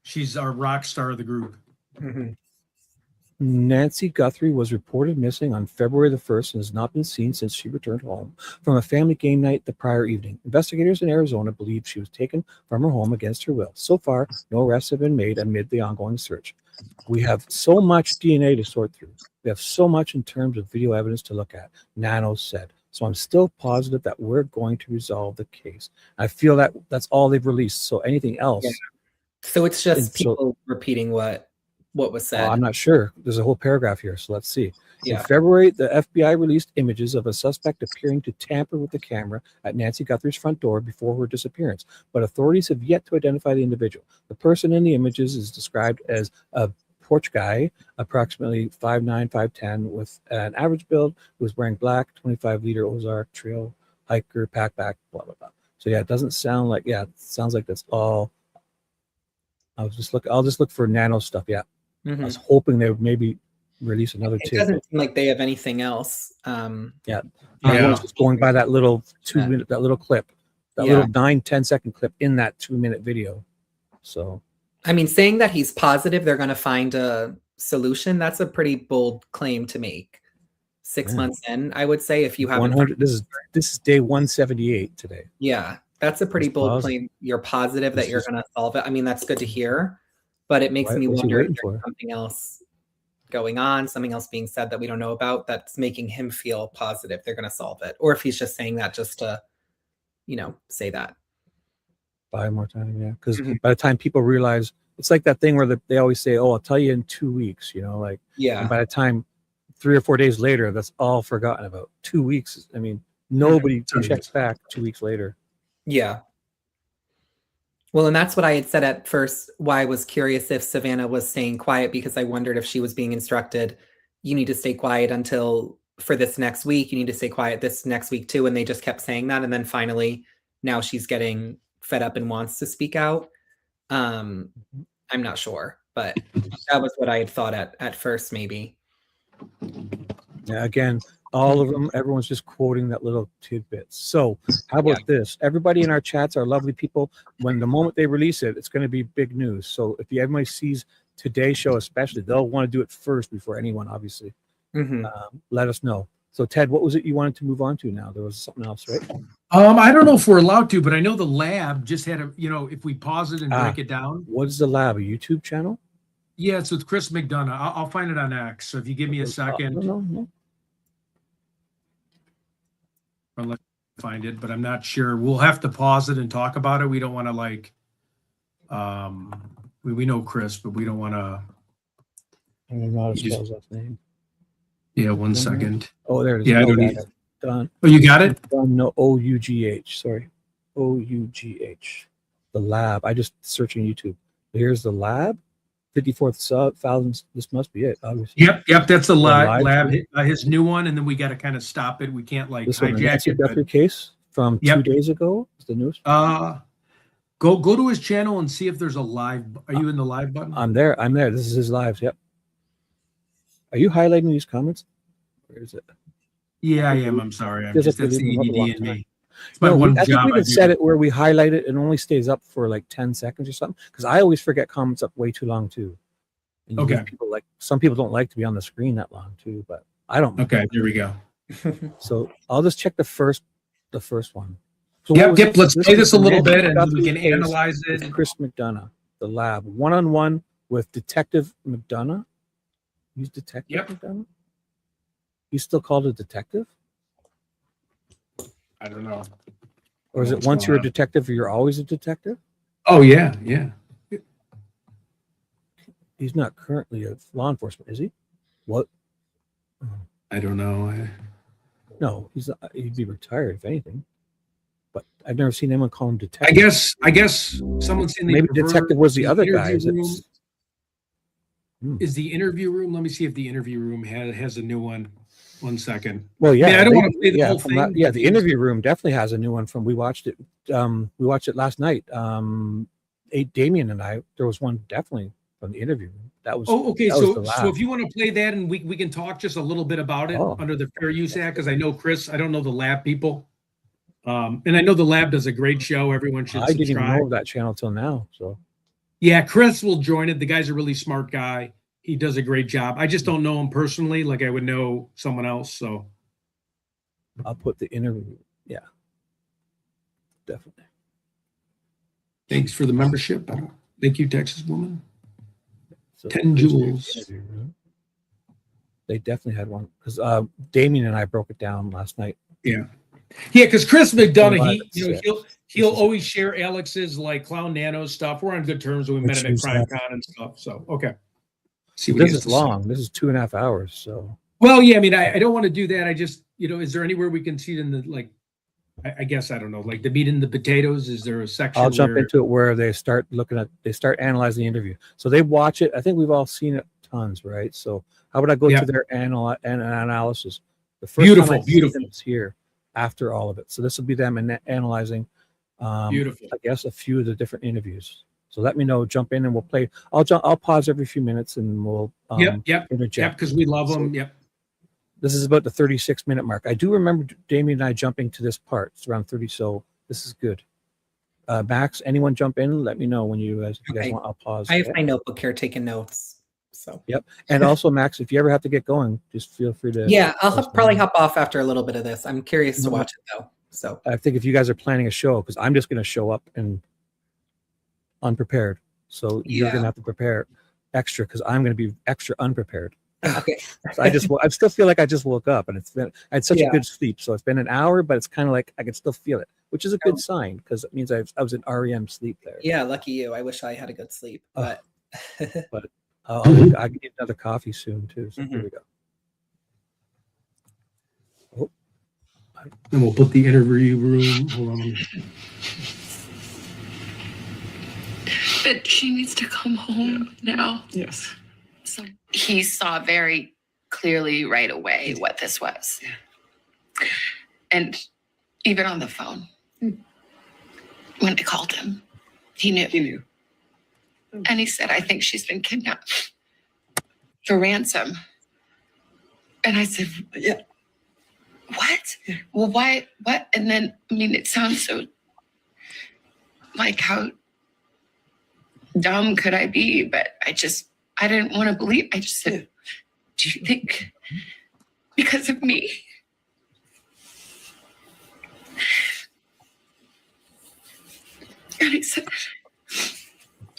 She's our rock star of the group. Mm-hmm. Nancy Guthrie was reported missing on February the 1st and has not been seen since she returned home from a family game night the prior evening. Investigators in Arizona believe she was taken from her home against her will. So far, no arrests have been made amid the ongoing search. We have so much DNA to sort through. We have so much in terms of video evidence to look at, Nanos said. So I'm still positive that we're going to resolve the case. I feel that that's all they've released. So anything else. Yeah. So it's just people repeating what was said. I'm not sure. There's a whole paragraph here, so let's see. Yeah. In February, the FBI released images of a suspect appearing to tamper with the camera at Nancy Guthrie's front door before her disappearance, but authorities have yet to identify the individual. The person in the images is described as a porch guy, approximately 5'9", 5'10", with an average build, who was wearing black, 25-liter Ozark Trail hiker, packback, blah, blah, blah. So yeah, it doesn't sound like, it sounds like that's all. I'll just look for Nano stuff, yeah. Mm-hmm. I was hoping they would maybe release another It tidbit. doesn't seem like they have anything else. I was just going by that little 2 minute, that little clip, that little 9-10 second clip in that 2-minute video. So, I mean, saying that he's positive they're going to find a solution, that's a pretty bold claim to make. 6 months in, I would say, if you haven't. 100. This is day 178 today. Yeah, that's a pretty bold claim. You're positive that you're going to solve it. I mean, that's good to hear, but it makes me wonder if there's something else going on, something else being said that we don't know about that's making him feel positive they're going to solve it, or if he's just saying that just to, say that. Buy more time, yeah. Because by the time people realize, it's like that thing where they always say, "Oh, I'll tell you in 2 weeks," like. Yeah. And by the time 3 or 4 days later, that's all forgotten about. 2 weeks. I mean, nobody checks back 2 weeks later. Yeah. Well, and that's what I had said at first, why I was curious if Savannah was staying quiet, because I wondered if she was being instructed, you need to stay quiet for this next week. You need to stay quiet this next week too. And they just kept saying that. And then finally, now she's getting fed up and wants to speak out. I'm not sure, but that was what I had thought at first, maybe. Yeah, again, all of them, everyone's just quoting that little tidbits. So how about this? Everybody in our chats are lovely people. When the moment they release it, it's going to be big news. So if everybody sees today's show, especially, they'll want to do it first before anyone, obviously. Let us know. So Ted, what was it you wanted to move on to now? There was something else, right? I don't know if we're allowed to, but I know the lab just had if we pause it and break it down. What is the lab? A YouTube channel? Yeah, it's with Chris McDonough. I'll find it on X. So if you give me a second. No. I'll let me find it, but I'm not sure. We'll have to pause it and talk about it. We don't want to we know Chris, but we don't want to. I don't know how to spell his last name. Yeah, one second. Oh, there it is. Yeah, I don't need it. Done. Oh, you got it? Done. No, OUGH. Sorry. OUGH. The lab. I just searching YouTube. Here's the lab. 54,000. This must be it. Obviously. Yep. That's the lab. stream. His new one, and then we got to kind of stop it. We can't like This one, the hijack Nancy it. but- Guthrie case from 2 days ago. Is the newest. Go to his channel and see if there's a live. Are you in the live button? I'm there. This is his lives. Yep. Are you highlighting these comments? Where is it? Yeah, I am. I'm sorry. I'm Feels just like that's we've the been up a long ADD in time. me. It's my No, one I think job. we I can do. set it where we highlight it and only stays up for like 10 seconds or something. Because I always forget comments up way too long too. And you Okay. give people some people don't like to be on the screen that long too, but I don't. Okay, there we go. So I'll just check the first one. So Yep, what was yep. this? Let's play is this a the little Nancy bit and we Guthrie can case analyze with it. Chris McDonough, the lab, one-on-one with Detective McDonough. He's Detective Yep. McDonough. He's still called a detective, I don't know. or is it What's once going you're a on? detective, you're always a detective? Oh yeah. He's not currently a law enforcement, is he? What? I don't know. No, he'd be retired if anything. But I've never seen anyone call him detective. I guess someone's saying they Maybe prefer detective was the other guy. interview Is room. Is the interview room? Let me see if the interview room has a new one. 1 second. Well, yeah, I don't want to play the whole from thing. the interview room definitely has a new one from. We watched it. We watched it last night. Damien and I. There was one definitely from the interview room. That was. Oh, okay. That was So, the lab. so if you want to play that, and we can talk just a little bit about it Oh. under the Fair Use Act, because I know Chris. I don't know the lab people, and I know the lab does a great show. Everyone should I didn't even subscribe. know of that channel till now. So Yeah, Chris will join it. The guy's a really smart guy. He does a great job. I just don't know him personally, like I would know someone else. So I'll put the interview. Yeah, definitely. thanks for the membership. Thank you, Texas woman. So 10 here's the jewels. interview room. They definitely had one because Damien and I broke it down last night. Yeah, because Chris McDonough, Live he at 6. he'll always share Alex's like Clown Nano stuff. We're on good terms when we met him at Which is Crime that- Con and stuff. So okay, see what This he has is to say. long. This is 2.5 hours. So Well, yeah, I mean, I don't want to do that. I just, is there anywhere we can see it in the like? I guess I don't know, like the meat and the potatoes. Is there a section? I'll jump where, into it where they start analyzing the interview. So they watch it. I think we've all seen it tons, right? So how would I go Yeah. to their analysis? The first Beautiful, time I see beautiful. them is here after all of it. So this will be them analyzing. Beautiful. I guess a few of the different interviews. So let me know. Jump in and we'll play. I'll pause every few minutes and we'll Yep, interject. because we love So them. Yep. this is about the 36-minute mark. I do remember Damien and I jumping to this part. It's around 30. So this is good. Max, anyone jump in? Let me know when you guys Okay. want. I'll pause. I have Okay? my notebook here taking notes. So Yep. And also, Max, if you ever have to get going, just feel free to. yeah, I'll post probably them. hop off after a little bit of this. I'm curious to No. watch it though. So I think if you guys are planning a show, because I'm just going to show up and unprepared. So you're going Yeah. to have to prepare extra because I'm going to be extra unprepared. okay. So I still feel like I just woke up and I had such Yeah. a good sleep. So it's been an hour, but it's kind of like I can still feel it, which is a good sign because it means I was in REM sleep there. Yeah, lucky you. I wish I had a good sleep, but I can get another coffee soon too. So here we go. Oh, And we'll put the interview room. Hold on. But she needs to come home now. Yes. So He saw very clearly right away what this was. And even on the phone, when I called him, he knew. He knew. And he said, I think she's been kidnapped for ransom. And I said, Yeah. what? Well, why? What? And then, I mean, it sounds so like how dumb could I be? But I didn't want to believe. I just said, do you think because of me? And he said,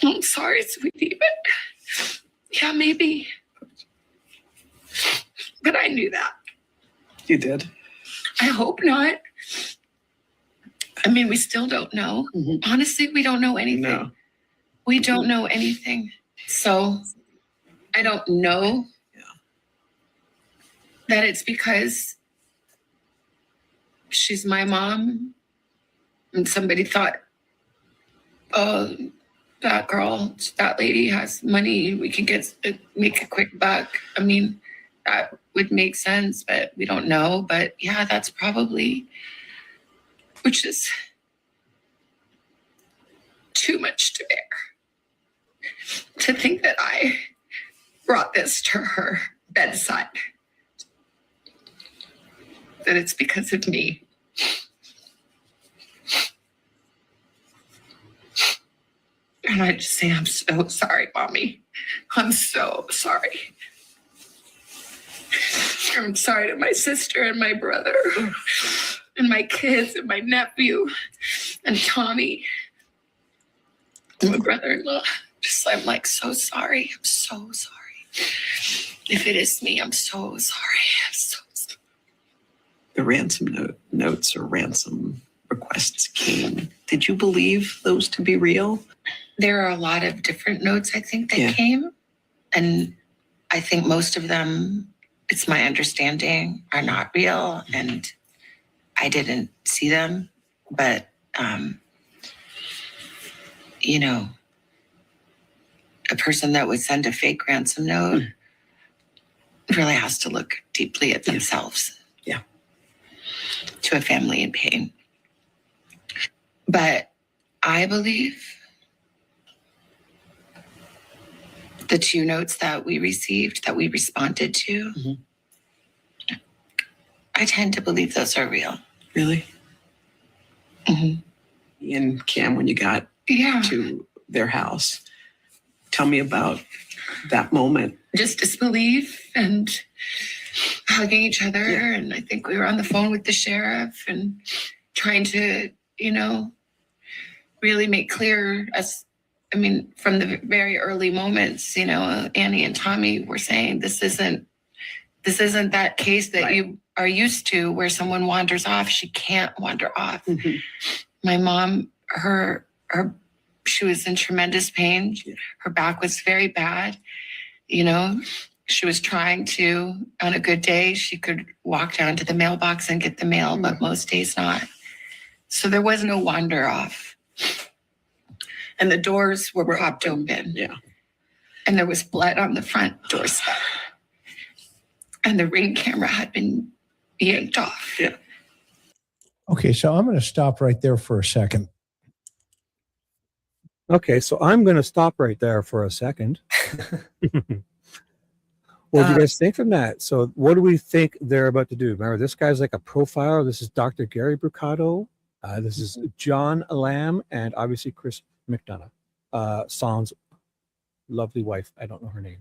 I'm sorry, sweetie, but yeah, maybe. But I knew that. You did. I hope not. I mean, we still don't know. Honestly, we don't know anything. No. We don't know anything. So I don't know that it's because she's my mom and somebody thought oh, that girl, that lady has money. We can make a quick buck. I mean, that would make sense, but we don't know. But yeah, that's probably, which is too much to bear. To think that I brought this to her bedside, that it's because of me. And I just say, I'm so sorry, Mommy. I'm so sorry. I'm sorry to my sister and my brother and my kids and my nephew and Tommy and my brother-in-law. I'm like, so sorry. I'm so sorry. If it is me, I'm so sorry. I'm so sorry. The ransom notes or ransom requests came. Did you believe those to be real? There are a lot of different notes, I think, that came. And I think most of them, it's my understanding, are not real. And I didn't see them. But, you know, a person that would send a fake ransom note really has to look deeply at themselves. Yeah. To a family in pain. But I believe the 2 notes that we received, that we responded to, I tend to believe those are real. Really? Mm-hmm. And Cam, when you got to their house, tell me about that moment. Just disbelief and hugging each other. And I think we were on the phone with the sheriff and trying to, you know, really make clear from the very early moments, you know, Annie and Tommy were saying, this isn't that case that you are used to where someone wanders off. She can't wander off. My mom, she was in tremendous pain. Her back was very bad. You know, she was trying to, on a good day, she could walk down to the mailbox and get the mail, but most days not. So there was no wander off. And the doors were propped open. Yeah. And there was blood on the front doorstep. And the Ring camera had been yanked off. Yeah. Okay, so I'm going to stop right there for a second. Okay, so I'm going to stop right there for a second. What do you guys think from that? So what do we think they're about to do? Remember, this guy's like a profiler. This is Dr. Gary Brucato. This is John Lamb and obviously Chris McDonough. San's lovely wife. I don't know her name.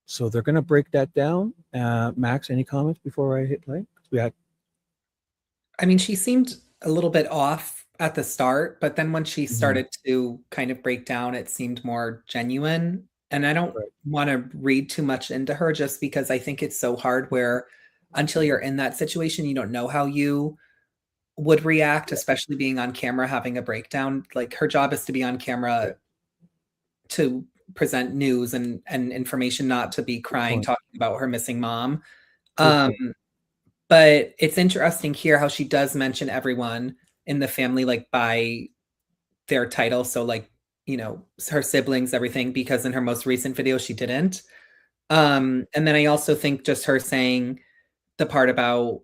So they're going to break that down. Max, any comments before I hit play? I mean, she seemed a little bit off at the start, but then when she started to kind of break down, it seemed more genuine. And I don't want to read too much into her just because I think it's so hard where until you're in that situation, you don't know how you would react, especially being on camera, having a breakdown. Like her job is to be on camera to present news and information, not to be crying, talking about her missing mom. But it's interesting here how she does mention everyone in the family, like by their title. So like, you know, her siblings, everything, because in her most recent video, she didn't. And then I also think just her saying the part about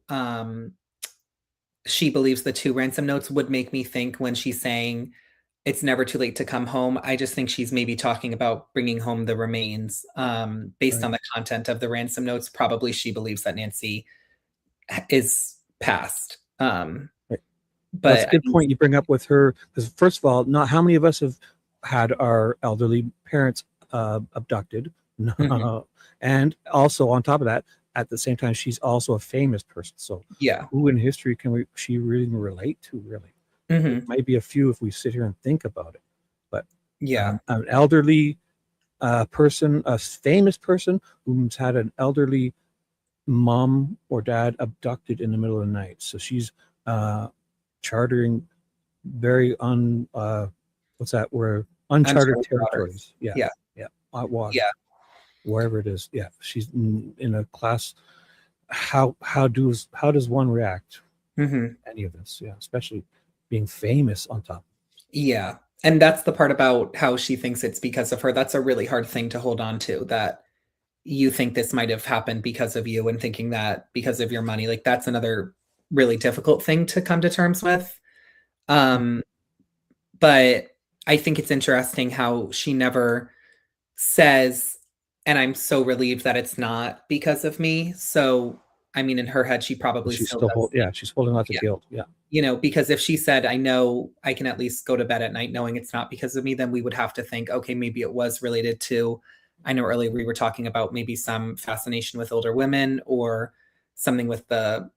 she believes the 2 ransom notes would make me think when she's saying it's never too late to come home. I just think she's maybe talking about bringing home the remains based on the content of the ransom notes. Probably she believes that Nancy is passed. But that's a good point you bring up with her. Because first of all, not how many of us have had our elderly parents abducted. And also on top of that, at the same time, she's also a famous person. So who in history can she really relate to, really? It might be a few if we sit here and think about it. But an elderly person, a famous person who's had an elderly mom or dad abducted in the middle of the night. So she's chartering very uncharted territories. Hot water. Wherever it is. She's in a class. How does one react? Any of this? Especially being famous on top. Yeah. And that's the part about how she thinks it's because of her. That's a really hard thing to hold on to, that you think this might have happened because of you and thinking that because of your money. Like, that's another really difficult thing to come to terms with. But I think it's interesting how she never says, and I'm so relieved that it's not because of me. So, I mean, in her head, she probably She's still still does. she's holding on to Yeah. guilt. Yeah. You know, because if she said, I know I can at least go to bed at night knowing it's not because of me, then we would have to think, okay, maybe it was related to, I know earlier we were talking about maybe some fascination with older women or something with the,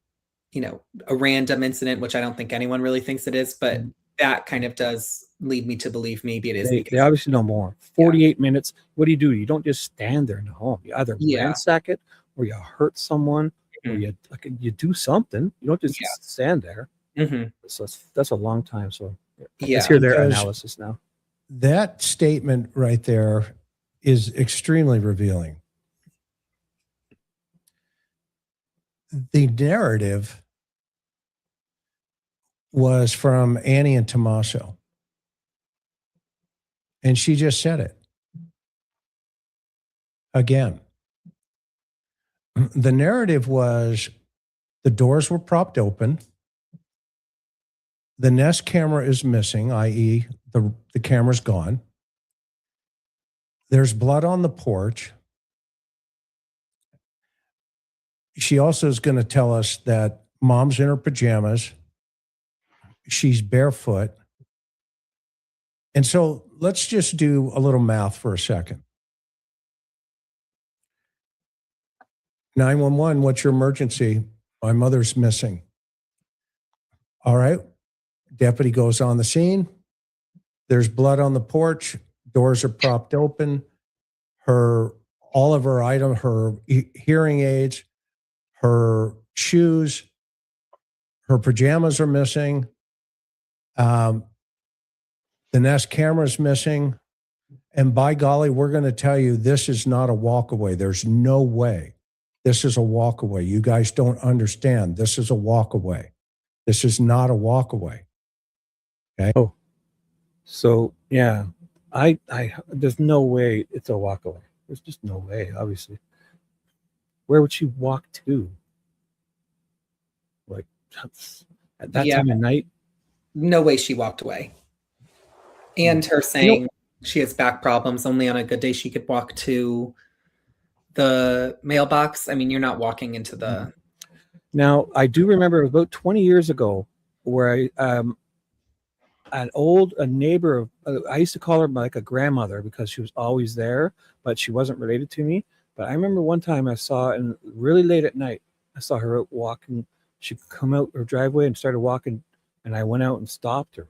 you know, a random incident, which I don't think anyone really thinks it is, but that kind of does lead me to believe maybe it is They because obviously know more. 48 minutes. What do? You don't just stand there in the home. You either Yeah. ransack it, or you hurt someone, or Mhm. you do something. You don't just Yeah. stand there. Mhm. So that's a long time. So Yeah. let's hear their Because analysis now. that statement right there is extremely revealing. The narrative was from Annie and Tommaso. And she just said it. Again. The narrative was the doors were propped open. The Nest camera is missing, i.e., the camera's gone. There's blood on the porch. She also is going to tell us that mom's in her pajamas. She's barefoot. And so let's just do a little math for a second. 911, what's your emergency? My mother's missing. All right. Deputy goes on the scene. There's blood on the porch. Doors are propped open. All of her items, her hearing aids, her shoes, her pajamas are missing. The Nest camera is missing. And by golly, we're going to tell you this is not a walkaway. There's no way. This is a walkaway. You guys don't understand. This is a walkaway. This is not a walkaway. Okay. Oh, so yeah, I there's no way it's a walkaway. There's just no way, obviously. Where would she walk to? Like at that Yeah. time of night? No way she walked away. And her saying she has back problems, only on a good day she could walk to the mailbox. I mean, you're not walking into the. Now, I do remember about 20 years ago where a neighbor of, I used to call her like a grandmother because she was always there, but she wasn't related to me. But I remember one time I saw, and really late at night, I saw her out walking. She'd come out her driveway and started walking, and I went out and stopped her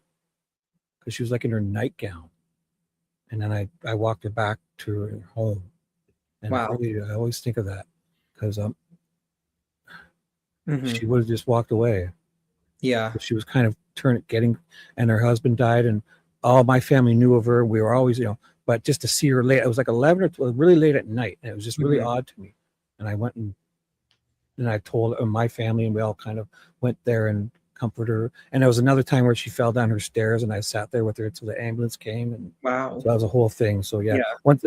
because she was like in her nightgown. And then I walked her back to her home. And Wow. I always think of that because Mhm. she would have just walked away. Yeah. She was kind of and her husband died, and all my family knew of her. We were always, but just to see her late, it was like 11 or 12, really late at night, and it was just really odd to me. And I went and I told my family, and we all kind of went there and comforted her. And there was another time where she fell down her stairs, and I sat there with her until the ambulance came. And wow, so that was a whole thing. So yeah, Yeah. when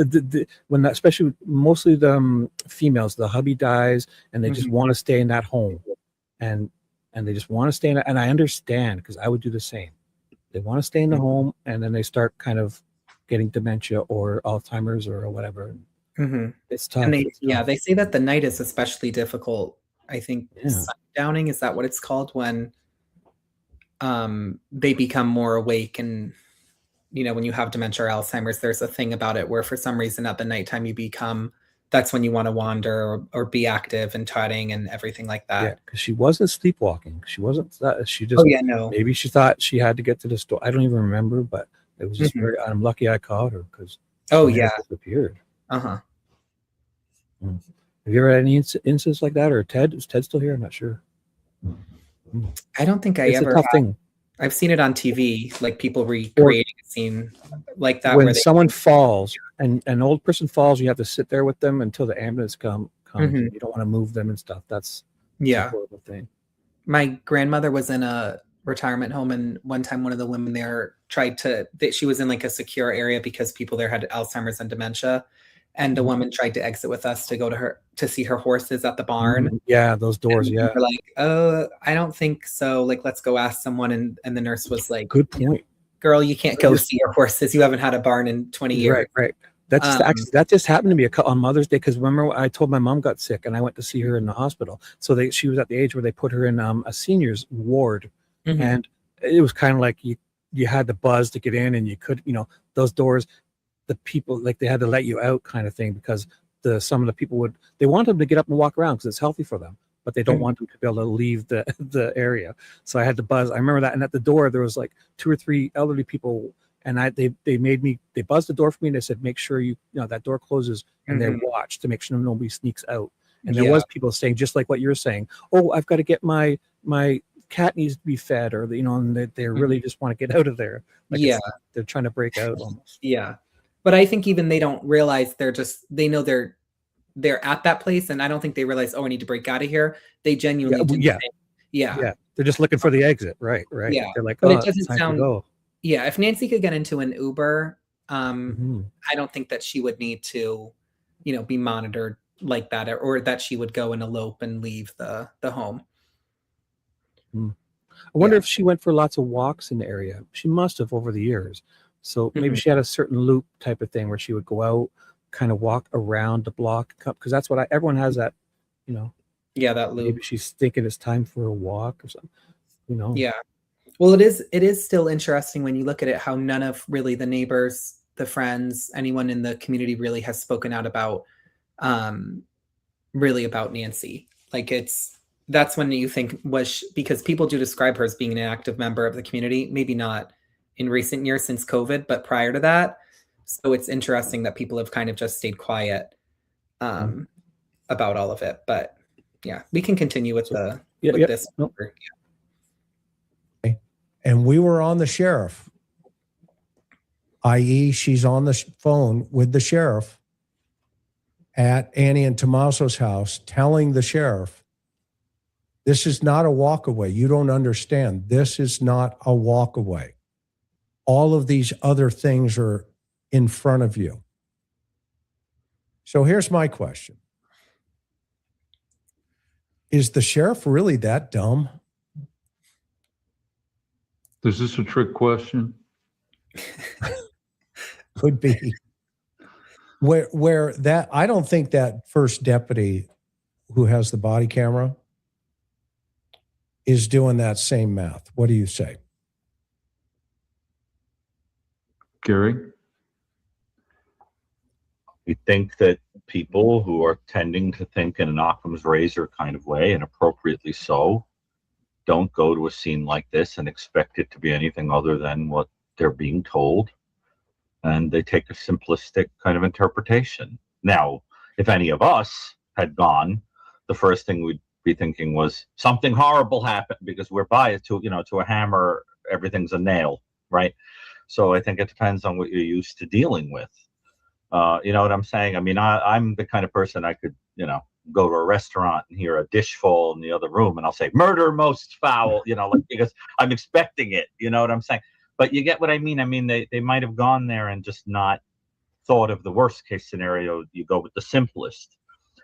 that, especially mostly the females, the hubby dies, and they just want to stay in that home, and they just want to stay in it. And I understand because I would do the same. They want to stay in the home, and then they start kind of getting dementia or Alzheimer's or whatever. Mhm. It's tough. And they, It's tough. they say that the night is especially difficult. I think sundowning, is that what it's called, when they become more awake, and when you have dementia or Alzheimer's, there's a thing about it where for some reason at the nighttime that's when you want to wander or be active and tutting and everything like that. Yeah, because she wasn't sleepwalking. She wasn't that. She just no. maybe she thought she had to get to the store. I don't even remember, but it was just very. I'm lucky I caught her because Oh, she yeah. disappeared. Uh-huh. Have you ever had any incidents like that? Or Ted? Is Ted still here? I'm not sure. I don't think I It's ever a tough have. thing. I've seen it on TV, like people recreating a scene like that. When where they, someone falls and an old person falls, you have to sit there with them until the ambulance comes. Mhm. You don't want to move them and stuff. That's a Yeah. horrible thing. My grandmother was in a retirement home, and one time one of the women there she was in like a secure area because people there had Alzheimer's and dementia, and a woman tried to exit with us to go to see her horses at the barn. Yeah, those doors. And Yeah, we're like, oh, I don't think so. Like, let's go ask someone. And the nurse was like, good point. Girl, you can't go see your horses. You haven't had a barn in 20 years. Right. That just happened to me on Mother's Day, because remember I told my mom got sick and I went to see her in the hospital. So she was at the age where they put her in a seniors ward, and it was kind of like you had to buzz to get in, and you could, those doors, the people, like, they had to let you out kind of thing, because some of the people they want them to get up and walk around because it's healthy for them, but they don't want them to be able to leave the area. So I had to buzz. I remember that. And at the door, there was like 2 or 3 elderly people, and they buzzed the door for me, and they said, make sure that door closes, and they watch to make sure nobody sneaks out. And there was people saying, just like what you're saying, oh, I've got to get my cat needs to be fed, or and they really just want to get out of there. Like, they're trying to break out almost. Yeah. But I think even they don't realize they know they're at that place, and I don't think they realize, oh, I need to break out of here. They genuinely do. Yeah. They're just looking for the exit. Right. Yeah. They're like, but oh, it doesn't sound. Yeah. If Nancy could get into an Uber, I don't think that she would need to, be monitored like that, or that she would go and elope and leave the home. I wonder if she went for lots of walks in the area. She must have over the years. So maybe she had a certain loop type of thing where she would go out, kind of walk around the block, because that's what everyone has that, Yeah, that loop. Maybe she's thinking it's time for a walk or something, Yeah. Well, it is still interesting when you look at it, how none of really the neighbors, the friends, anyone in the community really has spoken out about Nancy. Like, that's when you think because people do describe her as being an active member of the community, maybe not in recent years since COVID, but prior to that. So it's interesting that people have kind of just stayed quiet about all of it. But yeah, we can continue with this. Nope. And we were on the sheriff, i.e. she's on the phone with the sheriff at Annie and Tommaso's house, telling the sheriff, this is not a walk away. You don't understand. This is not a walk away. All of these other things are in front of you. So here's my question. Is the sheriff really that dumb? Is this a trick question? Could be. Where that, I don't think that first deputy who has the body camera is doing that same math. What do you say? Gary? We think that people who are tending to think in an Occam's razor kind of way, and appropriately so, don't go to a scene like this and expect it to be anything other than what they're being told. And they take a simplistic kind of interpretation. Now, if any of us had gone, the first thing we'd be thinking was something horrible happened, because we're biased to a hammer, everything's a nail, right? So I think it depends on what you're used to dealing with. You know what I'm saying? I mean, I'm the kind of person I could, go to a restaurant and hear a dish fall in the other room and I'll say, murder most foul, because I'm expecting it. You know what I'm saying? But you get what I mean? I mean, they might have gone there and just not thought of the worst case scenario. You go with the simplest.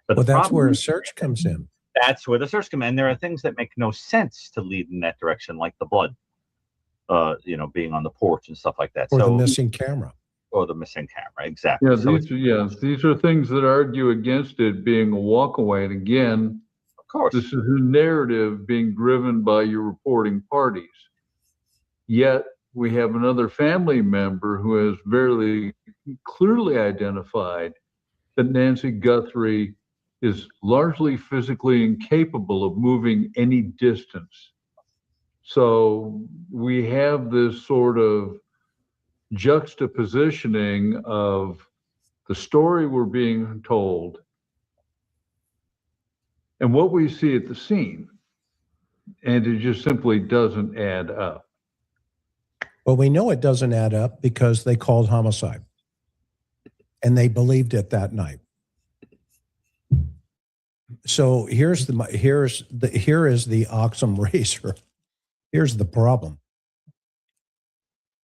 But that's where a search comes in. That's where the search comes in. And there are things that make no sense to lead in that direction, like the blood, being on the porch and stuff like that. Or the missing camera. Or the missing camera, exactly. Yeah, these are things that argue against it being a walkaway. And again, of course, this is a narrative being driven by your reporting parties. Yet we have another family member who has very clearly identified that Nancy Guthrie is largely physically incapable of moving any distance. So we have this sort of juxtapositioning of the story we're being told and what we see at the scene, and it just simply doesn't add up. Well, we know it doesn't add up because they called homicide and they believed it that night. So here is the Occam razor. Here's the problem.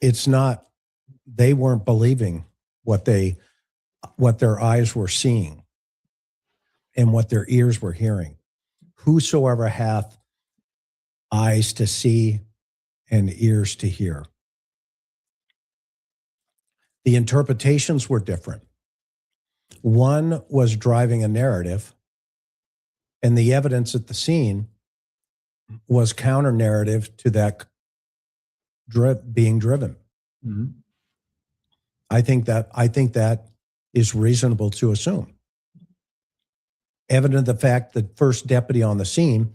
It's not, they weren't believing what their eyes were seeing and what their ears were hearing. Whosoever hath eyes to see and ears to hear. The interpretations were different. One was driving a narrative, and the evidence at the scene was counter narrative to that being driven. Mm-hmm. I think that is reasonable to assume. Evident the fact that first deputy on the scene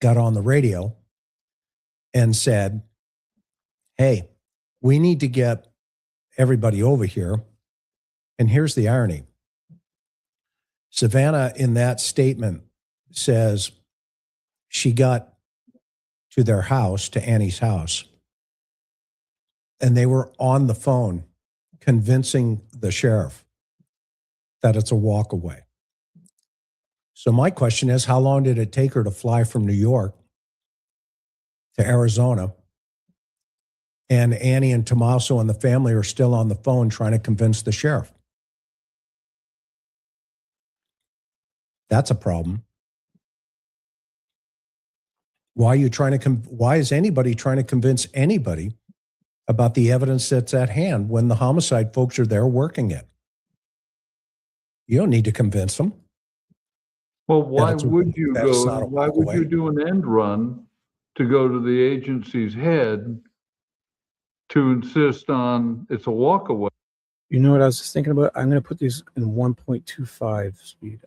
got on the radio and said, hey, we need to get everybody over here. And here's the irony. Savannah, in that statement, says she got to their house, to Annie's house, and they were on the phone convincing the sheriff that it's a walk away. So my question is, how long did it take her to fly from New York to Arizona? And Annie and Tommaso and the family are still on the phone trying to convince the sheriff. That's a problem. Why is anybody trying to convince anybody about the evidence that's at hand when the homicide folks are there working it? You don't need to convince them. Well, why would you you do an end run to go to the agency's head to insist on it's a walk away? You know what I was just thinking about? I'm going to put these in 1.25 speed.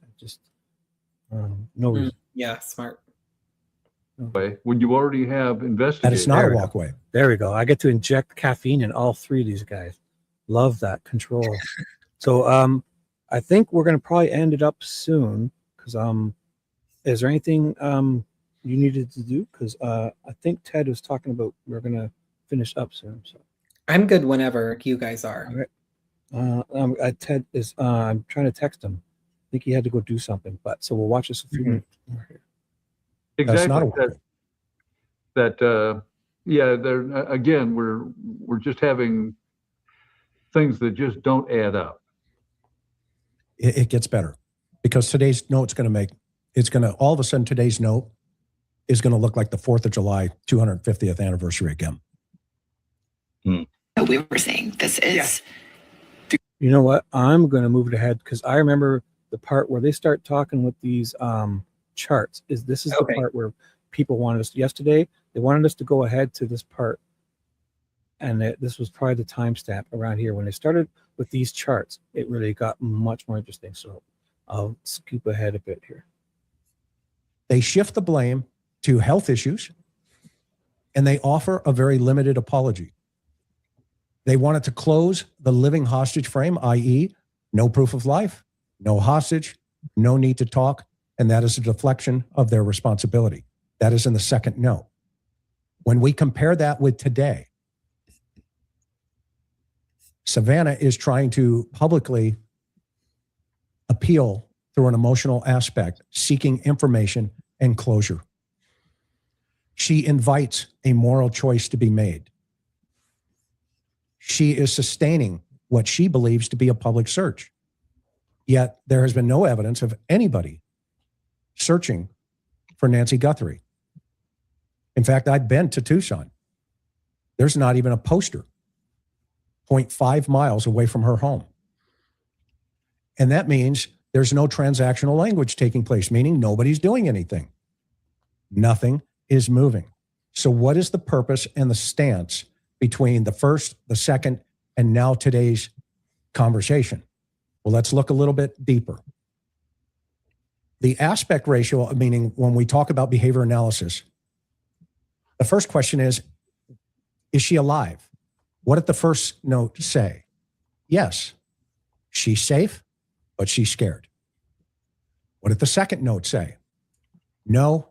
No reason. Yeah, smart. When you already have investigated. And it's not a walkway. There we go. I get to inject caffeine in all three of these guys. Love that control. So I think we're going to probably end it up soon because is there anything you needed to do? Because I think Ted was talking about we're going to finish up soon. So I'm good whenever you guys are. All right. Ted is. I'm trying to text him. I think he had to go do something. But so we'll watch this a few minutes. Exactly. Yeah. There again. We're just having things that just don't add up. It gets better because today's note's going to all of a sudden today's note is going to look like the 4th of July 250th anniversary again. We were saying this is. You know what? I'm going to move it ahead because I remember the part where they start talking with these charts. This is the part where people wanted us yesterday. They wanted us to go ahead to this part, and this was probably the timestamp around here when they started with these charts. It really got much more interesting. So I'll scoop ahead a bit here. They shift the blame to health issues, and they offer a very limited apology. They wanted to close the living hostage frame, i.e., no proof of life, no hostage, no need to talk, and that is a deflection of their responsibility. That is in the second note. When we compare that with today, Savannah is trying to publicly appeal through an emotional aspect, seeking information and closure. She invites a moral choice to be made. She is sustaining what she believes to be a public search. Yet there has been no evidence of anybody searching for Nancy Guthrie. In fact, I've been to Tucson. There's not even a poster 0.5 miles away from her home. And that means there's no transactional language taking place, meaning nobody's doing anything. Nothing is moving. So what is the purpose and the stance between the first, the second, and now today's conversation? Well, let's look a little bit deeper. The aspect ratio, meaning when we talk about behavior analysis, the first question is she alive? What did the first note say? Yes, she's safe, but she's scared. What did the second note say? No,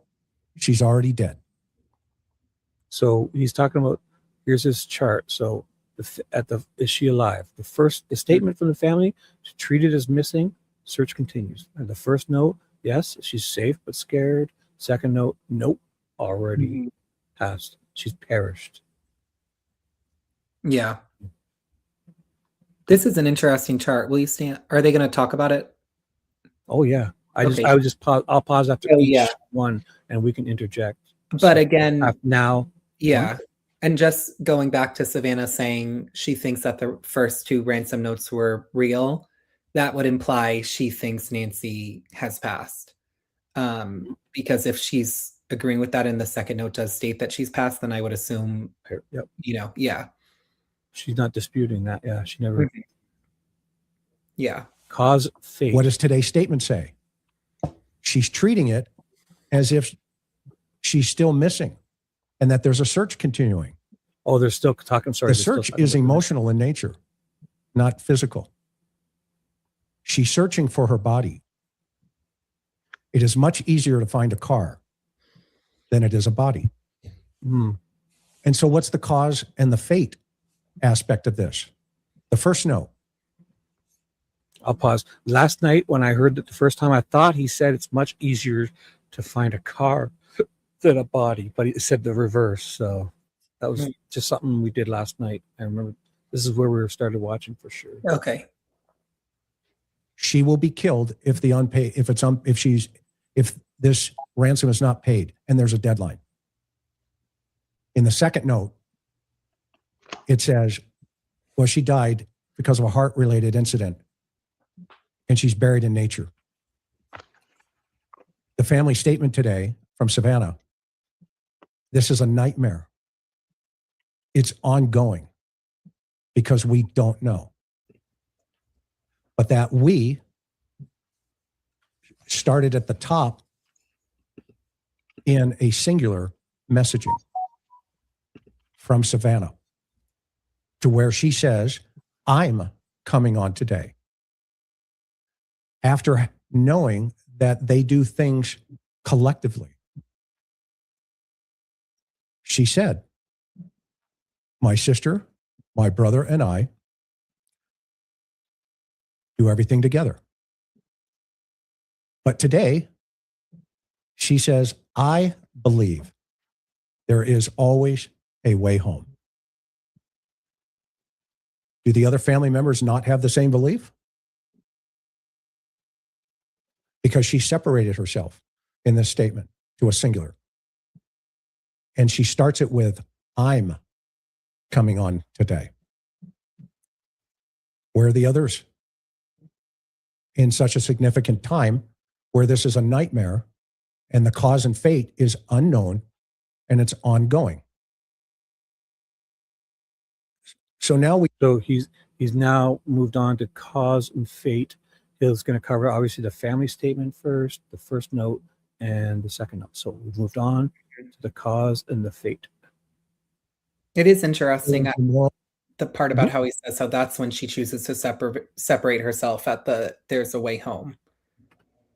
she's already dead. So he's talking about, here's his chart. So is she alive? The statement from the family, treated as missing, search continues. And the first note, yes, she's safe but scared. Second note, nope, already passed. she's perished. Yeah. This is an interesting chart. Will you stand? Are they going to talk about it? Oh yeah. I Okay. would just pause. I'll pause after Oh, each yeah. one, and we can interject. But again, now, yeah. And just going back to Savannah saying she thinks that the first 2 ransom notes were real, that would imply she thinks Nancy has passed. Because if she's agreeing with that and the second note does state that she's passed, then I would assume, Yep. you know, yeah. She's not disputing that. Yeah, she never. Yeah. Cause fate. What does today's statement say? She's treating it as if she's still missing and that there's a search continuing. Oh, they're still talking. Sorry. The search is emotional in nature, not physical. She's searching for her body. It is much easier to find a car than it is a body. Mm. And so what's the cause and the fate aspect of this? The first note. I'll pause. Last night when I heard it the first time, I thought he said it's much easier to find a car than a body, but he said the reverse. So that was just something we did last night. I remember this is where we started watching for sure. Okay. She will be killed if the unpaid, if this ransom is not paid and there's a deadline. In the second note, it says, well, she died because of a heart-related incident and she's buried in nature. The family statement today from Savannah, this is a nightmare. It's ongoing because we don't know. But that we started at the top in a singular messaging from Savannah to where she says, I'm coming on today. After knowing that they do things collectively. She said, my sister, my brother, and I do everything together. But today, she says, I believe there is always a way home. Do the other family members not have the same belief? Because she separated herself in this statement to a singular. And she starts it with, I'm coming on today. Where are the others? In such a significant time where this is a nightmare and the cause and fate is unknown and it's ongoing. So now he's now moved on to cause and fate. He's going to cover obviously the family statement first, the first note, and the second note. So we've moved on to the cause and the fate. It is interesting. The part about how he says how that's when she chooses to separate herself at the there's a way home.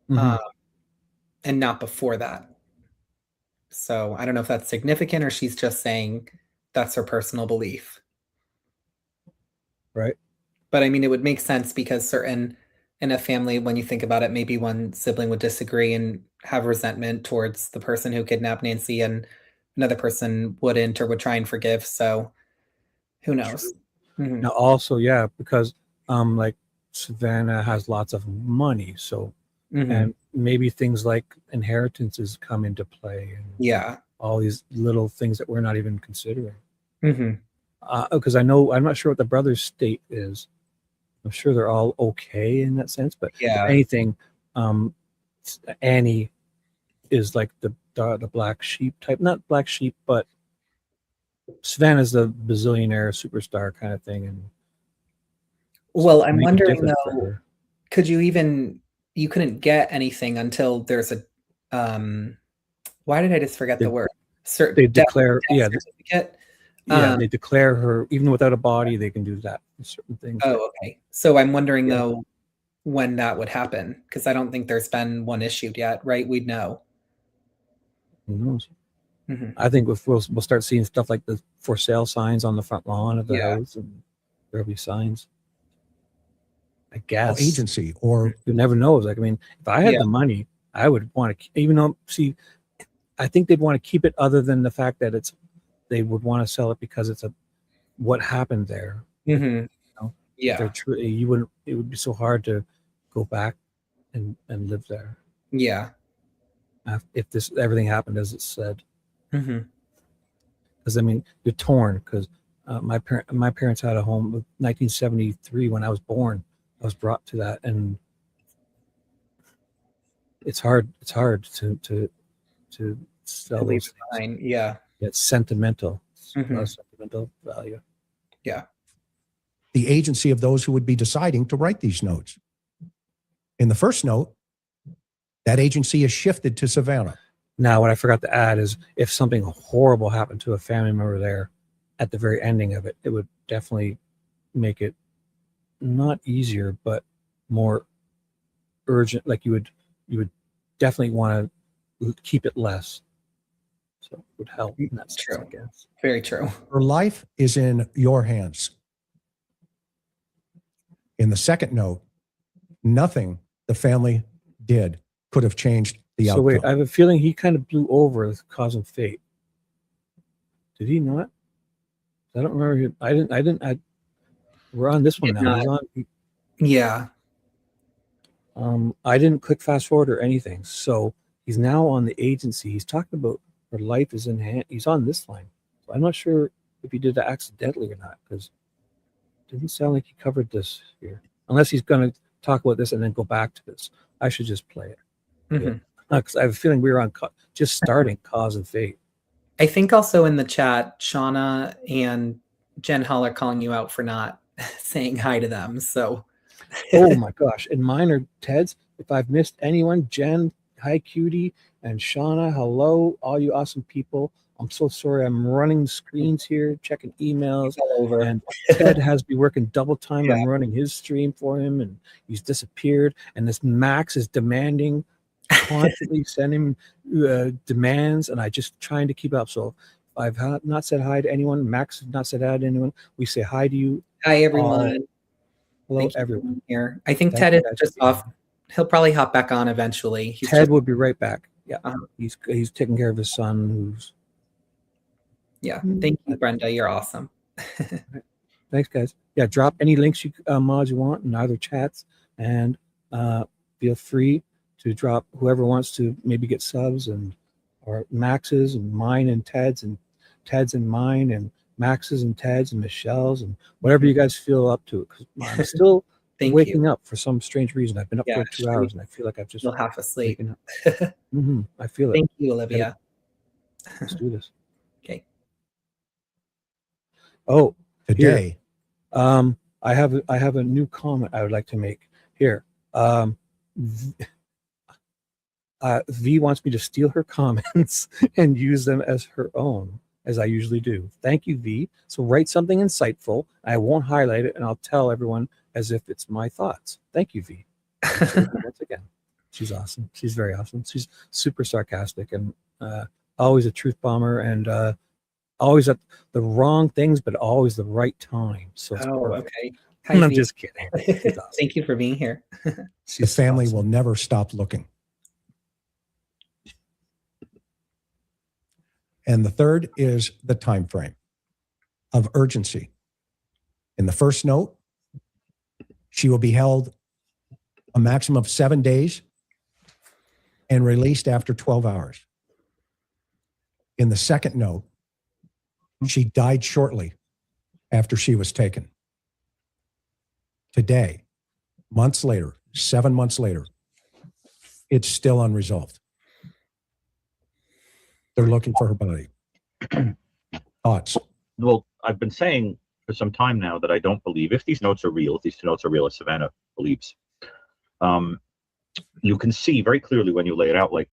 And not before that. So I don't know if that's significant or she's just saying that's her personal belief. Right. But I mean, it would make sense because in a family, when you think about it, maybe one sibling would disagree and have resentment towards the person who kidnapped Nancy and another person wouldn't or would try and forgive. So who knows? Mm-hmm. Now also, yeah, because like Savannah has lots of money. So and maybe things like inheritances come into play. And all these little things that we're not even considering. Because I'm not sure what the brother's state is. I'm sure they're all okay in that sense, but if anything, Annie is like the black sheep type, not black sheep, but Savannah's the bazillionaire superstar kind of thing. And well, I'm wondering though, you couldn't get anything until there's a why did I just forget the word? They declare certificate. They declare her even without a body. They can do that for certain things. Oh, okay. So I'm wondering though when that would happen because I don't think there's been one issued yet, right? We'd know. Who knows? I think we'll start seeing stuff like the for sale signs on the front lawn of the house, and there'll be signs. I guess agency or you never know. Like I mean, if I had the money, I would want to. Even though, I think they'd want to keep it other than the fact that it's they would want to sell it because it's what happened there. Mm-hmm. You know? Yeah. You wouldn't. It would be so hard to go back and live there. Yeah. If everything happened as it said. Mm-hmm. Because I mean, you're torn. Because my parents had a home. 1973 when I was born, I was brought to that, and it's hard. It's hard to sell those things. Yeah. It's sentimental. It's Mhm. a lot of sentimental value. Yeah. The agency of those who would be deciding to write these notes. In the first note, that agency is shifted to Savannah. Now, what I forgot to add is if something horrible happened to a family member there at the very ending of it, it would definitely make it not easier, but more urgent. Like you would definitely want to keep it less. So it would help in that sense, I guess. Very true. Her life is in your hands. In the second note, nothing the family did could have changed the outcome. So wait, I have a feeling he kind of blew over with Cause and Fate. Did he not? I don't remember. We're on this one now. He's on. Yeah. I didn't click fast forward or anything. So he's now on the agency. He's talking about her life is in hand. He's on this line. So I'm not sure if he did that accidentally or not, because it didn't sound like he covered this here. Unless he's going to talk about this and then go back to this. I should just play it. Mhm. Because I have a feeling we were on just starting Cause and Fate. I think also in the chat, Shauna and Jen Hull are calling you out for not saying hi to them. So, Oh my gosh. And mine are Ted's. If I've missed anyone, Jen, hi cutie, and Shauna, hello, all you awesome people. I'm so sorry. I'm running screens here, checking emails. all over. And Ted has me working double time. Yeah. I'm running his stream for him, and he's disappeared. And this Max is demanding, constantly sending demands, and I just trying to keep up. So I've not said hi to anyone. Max has not said hi to anyone. We say hi to you. Hi, everyone. Hello, Thank you for everyone. being here. I think Thank Ted you is guys just for being off. He'll probably hop back on eventually. He's Ted just, will be right back. Yeah, Uh-huh. he's taking care of his son, who's. yeah. Thank you, Brenda. You're awesome. Thanks, guys. Yeah, drop any links mods you want in either chats, and feel free to drop whoever wants to maybe get subs or Max's and mine and Ted's and mine and Max's and Ted's and Michelle's and whatever you guys feel up to. Because I'm still Thank waking you. up for some strange reason. I've been up Yeah, for 2 hours and I feel like I've just You'll half asleep. waken up. I feel it. Thank you, Olivia. Let's do this. Okay. Oh, Today, here. I have a new comment I would like to make here. V wants me to steal her comments and use them as her own, as I usually do. Thank you, V. So write something insightful. I won't highlight it, and I'll tell everyone as if it's my thoughts. Thank you, V. Once again, she's awesome. She's very awesome. She's super sarcastic and always a truth bomber, and always at the wrong things, but always the right time. So it's perfect. Okay. I'm V. just kidding. She's awesome. Thank you for being here. the family will never stop looking. And the third is the time frame of urgency. In the first note, she will be held a maximum of 7 days and released after 12 hours. In the second note, she died shortly after she was taken. Today, months later, 7 months later, it's still unresolved. They're looking for her body. Thoughts? Well, I've been saying for some time now that I don't believe, if these notes are real, if these two notes are real, as Savannah believes, you can see very clearly when you lay it out like